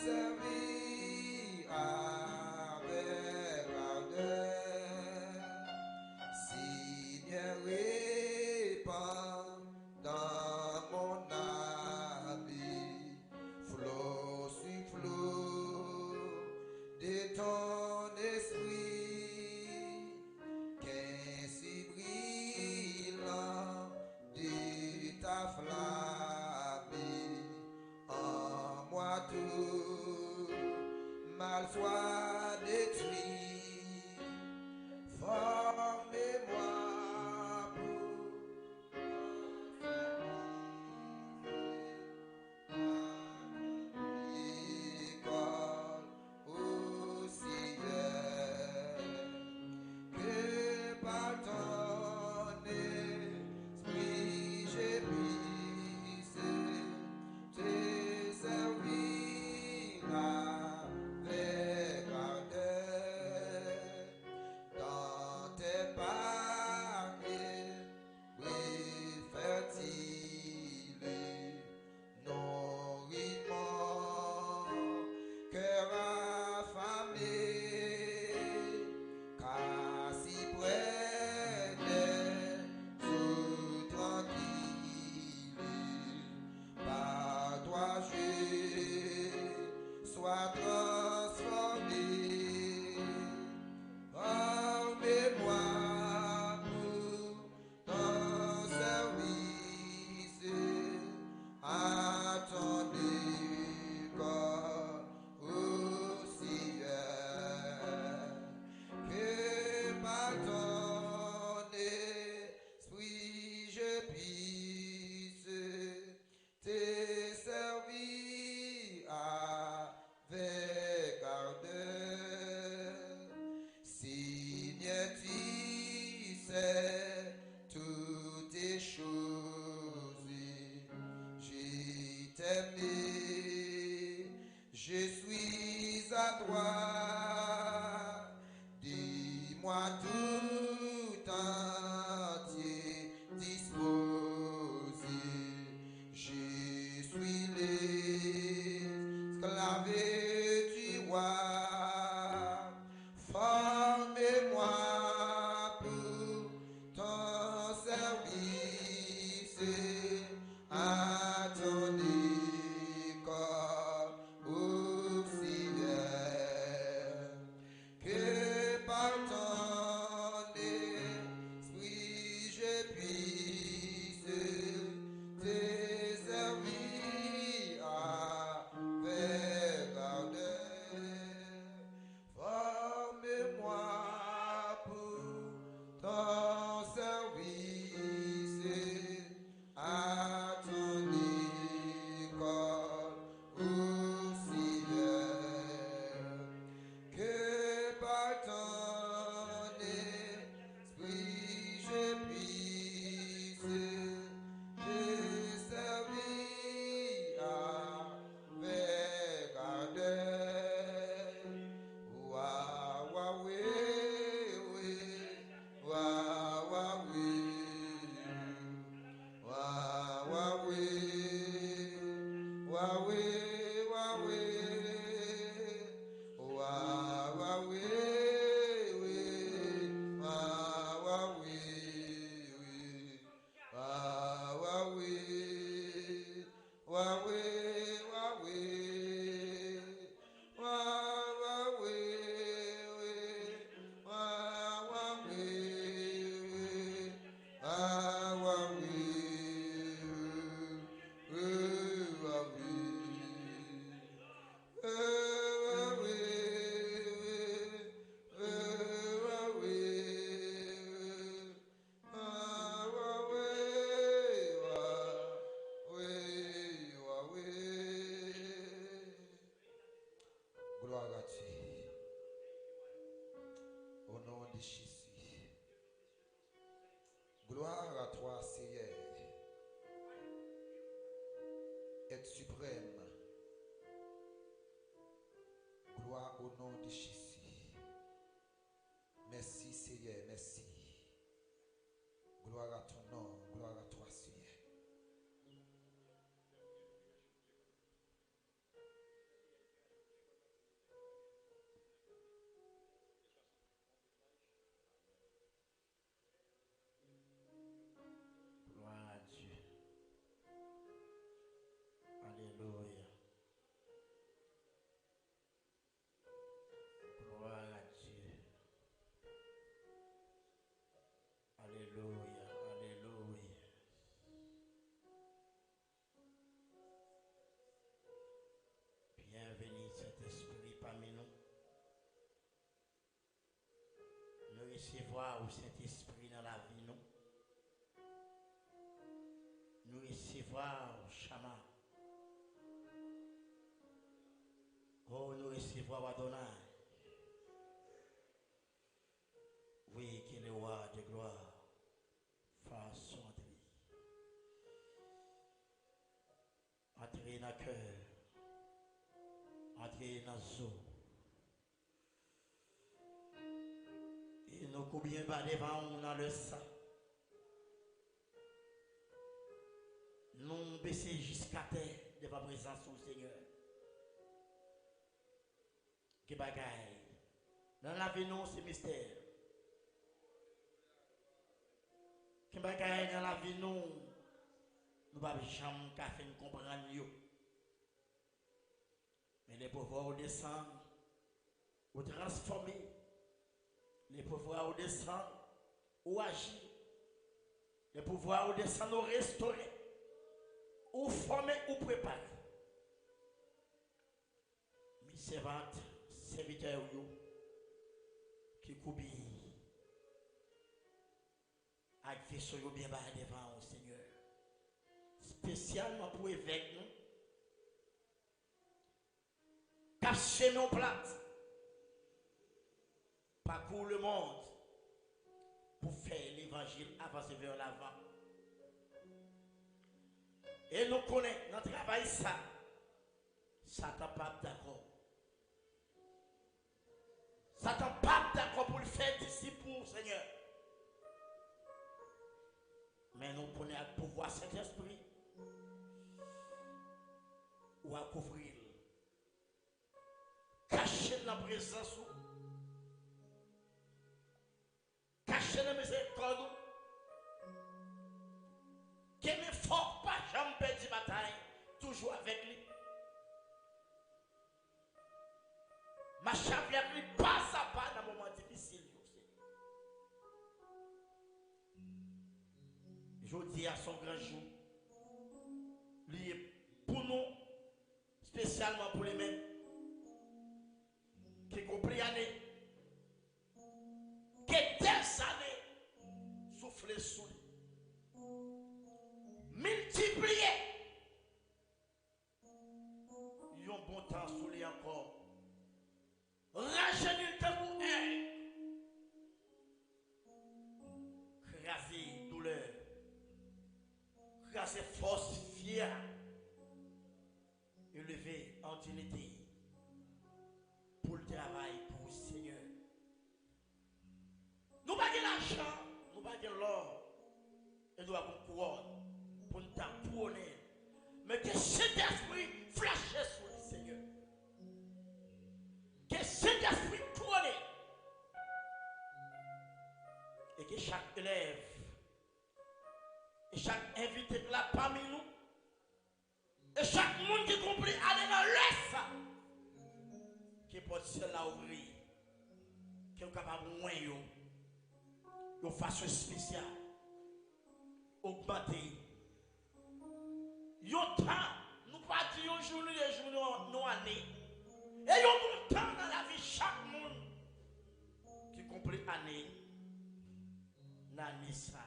servir avec ardeur. Seigneur, répands dans mon âme flot sur flot de ton esprit, qu'ainsi brillant de ta flamme en moi tout mal soit détruit. Formez-moi pour école au Seigneur, que par ton esprit je puisse te servir avec ardeur. Dans tes parties, oui, fertile, nourris-moi, cœur affamé, car si près des eaux tranquilles, par toi je sois transformé. Formez-moi pour ton service, à ton école, ô Seigneur. Que par ton esprit je puisse te servir avec ardeur. Seigneur, tu sais toutes tes choses. Je t'aime, je suis à toi. Dis-moi tout entier disposé. Je suis l'esclave du roi. Formez-moi pour ton service, à ton école, ô Seigneur. Que par ton esprit je puisse te servir avec ardeur. Formez-moi pour ton service, à ton école, ô Seigneur. Que par ton esprit je puisse te servir avec ardeur. Wa wa we we, wa wa we, wa wa we, wa we wa we, wa wa we we, wa wa we we, wa wa we, wa we wa we. suprême. Gloire au nom de Jésus. Merci Seigneur, merci. Gloire à ton nom, gloire à toi Seigneur. Gloire à Dieu. Alléluia. Gloire à Dieu. Alléluia. Alléluia. Bienvenue Saint-Esprit parmi nous. Nous recevons au Saint-Esprit dans la vie nous. Nous recevons au Chama. Oh, nous recevons Adonai. Oui, qu'il est roi de gloire. Façon entrer. Entrer dans le cœur. Entrer dans le zoo. Et nous combien bas devant nous dans le sang. Nous baisser jusqu'à terre devant la présence du Seigneur. Que bagaille. Dans la vie, nous, c'est mystère. Que bagaille dans la vie, nous ne pouvons jamais comprendre. Mais les pouvoirs descendent, ou transformer. Les pouvoirs descendent, ou agir. Les pouvoirs descendent, ou restaurer. Ou former, ou préparer. Mes servantes, serviteurs, qui coubillent, avec vaisseau bien bas devant au Seigneur. Spécialement pour évêque nous. Cacher nos plates. Parcours le monde. Pour faire l'évangile avancer vers l'avant. Et nous connaissons notre travail ça. Satan pas d'accord. Satan pas d'accord pour le faire disciple, Seigneur. Mais nous prenons le pouvoir Saint-Esprit ou à couvrir. Cacher la présence. Cacher la miséricorde. Qui est fort, pas jamais perdu bataille, toujours avec lui. Ma chave avec lui, pas à pas dans un moment difficile. Je dis à son grand jour, lui est pour nous, spécialement pour les mêmes, qui compris année, qui des années souffler sous lui. Multiplier. Ils ont bon temps sous lui encore. Rajeunir de vous craser douleur. Craser force fière. Élever en dignité. Pour le travail, pour le Seigneur. Nous n'avons pas l'argent, nous n'avons pas l'or. Et nous avons couronne. Pour nous couronner. Mais que cet esprit flashait sur le Seigneur. Que cet esprit couronné. Et que chaque élève et chaque invité là parmi nous et chaque monde qui compris aller dans l'est qui peut se la ouvrir qui est capable de moins de façon spéciale augmenter. Yon temps, nous pas dire jour les jours nos années. Et yon bon temps dans la vie chaque monde qui compris année. Nani ça.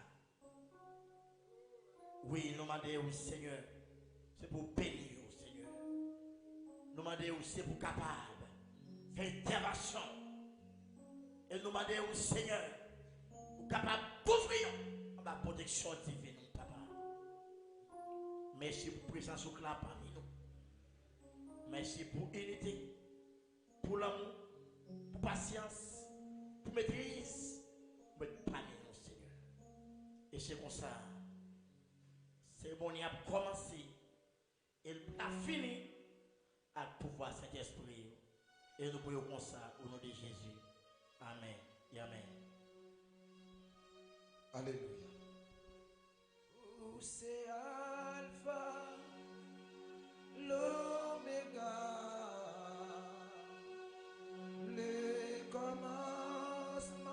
Oui, nous demandons au Seigneur, c'est pour bénir au Seigneur. Nous demandons c'est pour capable faire intervention. Et nous demandons au Seigneur pour capable d'ouvrir la protection divine, papa. Merci pour la présence au clap parmi nous. Merci pour l'unité, pour l'amour, pour patience, pour maîtrise, pour mettre parmi nous, Seigneur. Et c'est comme ça, c'est bon, il a commencé, il a fini à pouvoir Saint-Esprit. Et nous prions comme ça au nom de Jésus. Amen et Amen. Alléluia. C'est Alpha, l'Oméga, le commencement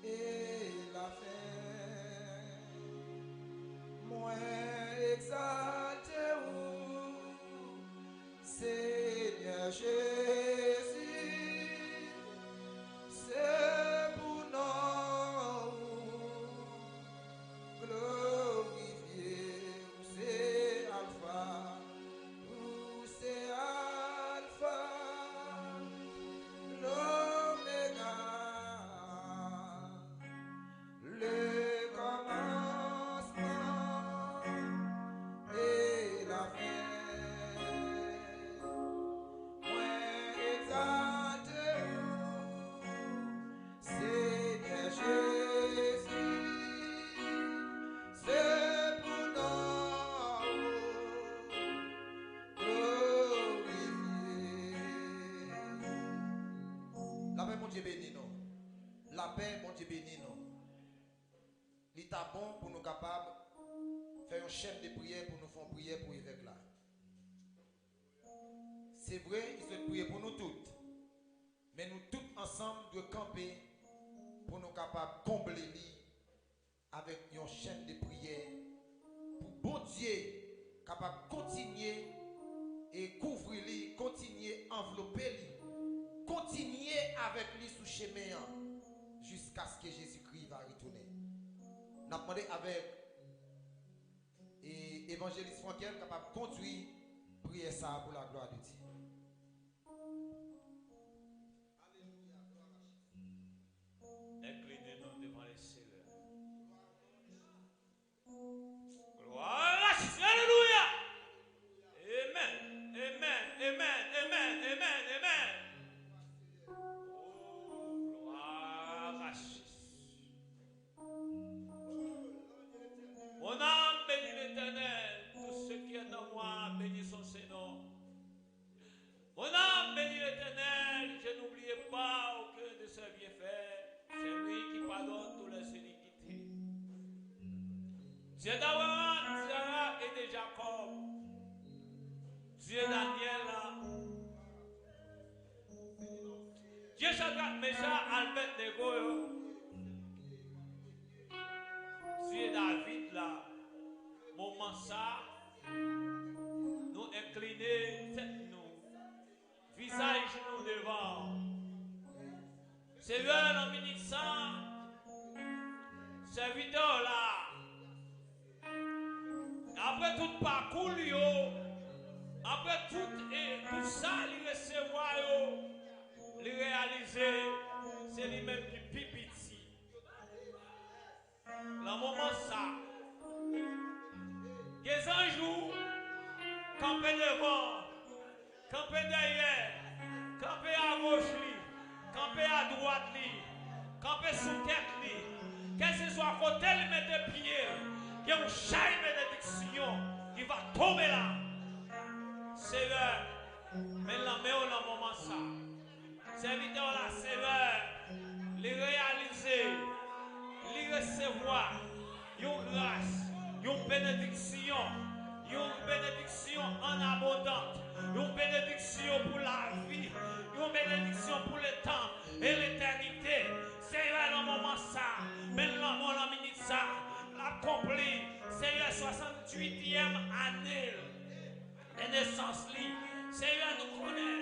et la fin. Moi exalté, Seigneur Jésus, c'est pour nous glorifié. C'est Alpha, c'est Alpha, l'Oméga, le commencement et la fin. Moi exalté, Seigneur Jésus, c'est pour nous glorifier. La paix, mon Dieu béni nous. La paix, mon Dieu béni nous. Il est bon pour nous capables de faire une chaîne de prière pour nous faire prier pour évêque là. C'est vrai, il souhaite prier pour nous toutes. Mais nous tous ensemble devons camper pour nous capables de combler lui avec une chaîne de prière pour bon Dieu capable de continuer et couvrir lui, continuer envelopper lui, continuer avec lui sous chemin jusqu'à ce que Jésus-Christ va retourner. Nous avons demandé avec évangéliste Frankel capable de conduire prier ça pour la gloire de Dieu. Inclinez-nous devant les Seigneurs. Gloire à Jésus. Alléluia. Amen. Amen. Amen. Amen. Amen. Amen. Oh, gloire à Jésus. Mon âme bénit l'Éternel. Tout ce qui est en moi bénit son Seigneur. Mon âme bénit l'Éternel. Je n'oubliais pas aucun de ses bienfaits. C'est lui qui pardonne toutes les iniquités. Dieu d'Abraham, Sarah et de Jacob. Dieu Daniel. Dieu Shadrach, Meshach, Abednego. Dieu David là. Moment ça, nous incliner tête nous, visage nous devant. Seigneur, en ministrant, serviteur là, après tout parcours, après tout ça, il recevoir, il réaliser, c'est lui-même qui pipiti. Le moment ça, des anges campés devant, campés derrière, campés à gauche, campés à droite, campés sous tête, quel que soit côté, il met des pieds, il y a une chaîne de bénédiction qui va tomber là. Seigneur, mais la main au moment ça, serviteur là, Seigneur, les réaliser, les recevoir, une grâce, une bénédiction en abondance, une bénédiction pour la vie, une bénédiction pour le temps et l'éternité. Seigneur, dans le moment ça, maintenant mon minute ça, l'accompli, Seigneur, 68e année de naissance, Seigneur, nous connaît,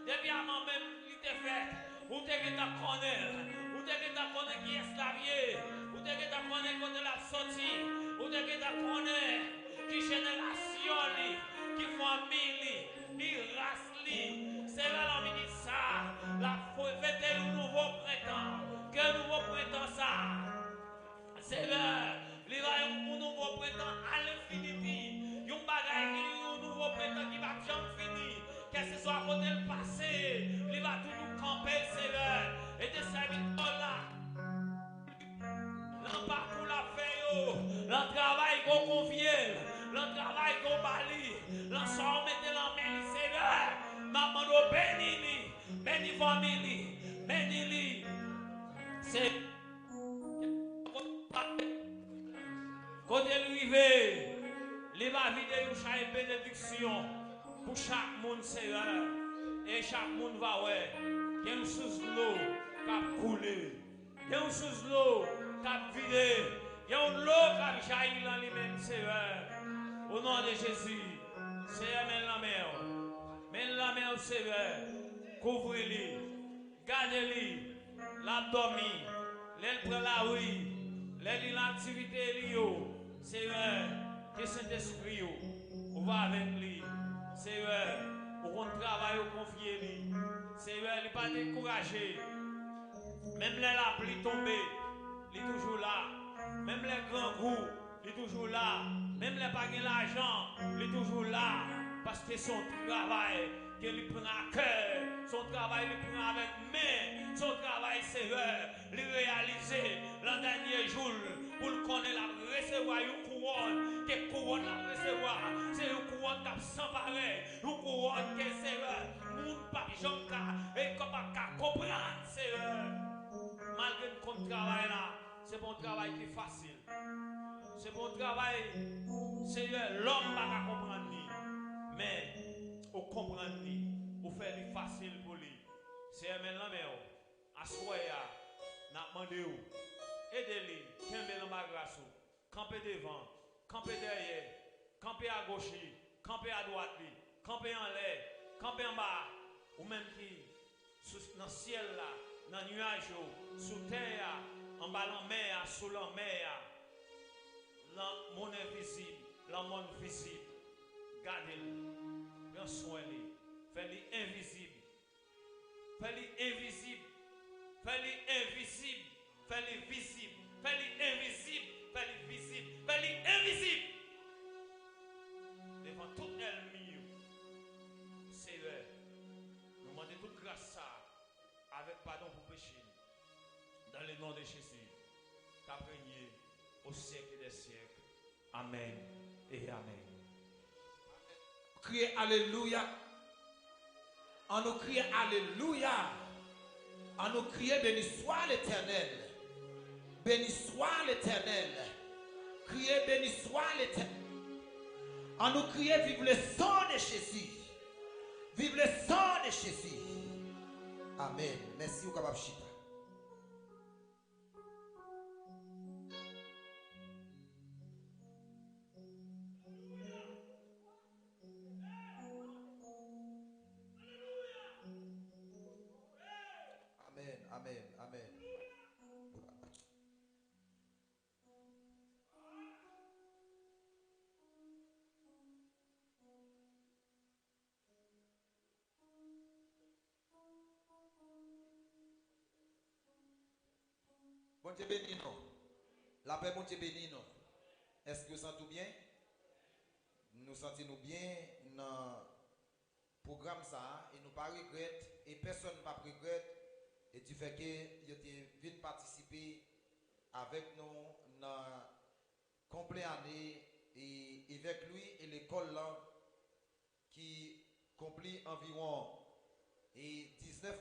depuis avant même, il te fait, ou te que tu connais, ou te que tu connais qui est slavier, ou te que tu connais quand tu l'as sorti, ou te que tu connais qui génération, qui famille, qui race, Seigneur, la minute ça, la fête est un nouveau printemps, que nouveau printemps ça, Seigneur, il va un nouveau printemps à l'infinité, un bagage, un nouveau printemps qui va jamais David nous chaque bénédiction pour chaque monde Seigneur. Et chaque monde va ouais. Il y a une sous l'eau qui a coulé. Il y a une sous l'eau qui a vidé. Il y a une eau qui a jailli dans lui-même Seigneur. Au nom de Jésus. Seigneur, mène la mer. Mène la mer Seigneur. Couvre-les. Gardez-les. L'abdomen. L'aile prend la rue. L'aile l'activité liée. Seigneur. Que Saint-Esprit, on va avec lui. Seigneur, on travaille, on confie lui. Seigneur, il n'est pas découragé. Même les pluies tombées, il est toujours là. Même les grands goûts, il est toujours là. Même les pas de l'argent, il est toujours là. Parce que son travail, qu'il prend à cœur, son travail, il prend avec main. Son travail, Seigneur, il réaliser l'an dernier jour pour le connaître, la recevoir une couronne, que couronne la recevoir, c'est une couronne qui sans pareil, une couronne que Seigneur, moun pas jonka, et comme pas comprendre, Seigneur. Malgré qu'on travaille là, c'est bon travail qui est facile. C'est bon travail, Seigneur, l'homme va comprendre ni, mais au comprendre ni, au faire du facile pour lui. Seigneur, maintenant, mais assoya, n'a demandé où. Aidez-les, camper dans ma grâce, camper devant, camper derrière, camper à gauche, camper à droite, camper en l'air, camper en bas, ou même qui, dans le ciel là, dans le nuage, sous terre, en bas dans la mer, sous la mer, dans le monde invisible, dans le monde visible. Gardez-le, prends soin de lui, fais-le invisible, fais-le invisible, fais-le invisible. Fais-le visible, fais-le invisible, fais-le visible, fais-le invisible. Devant tout ennemi, Seigneur, nous demandons toute grâce avec pardon pour péché. Dans le nom de Jésus, qu'a régné au siècle des siècles. Amen et Amen. Criez Alléluia. On nous crie Alléluia. On nous crie béni soit l'Éternel. Béni soit l'Éternel. Criez béni soit l'Éternel. On nous crie vive le sang de Jésus. Vive le sang de Jésus. Amen. Merci au capable chita. Amen. Amen. Amen. Bon Dieu béni nous. La paix, bon Dieu béni nous. Est-ce que vous sentez bien? Nous sentons bien dans le programme ça et nous pas regretter et personne ne pas regretter et du fait que vous venu participer avec nous dans complet année et avec lui et l'école là qui complet environ et 19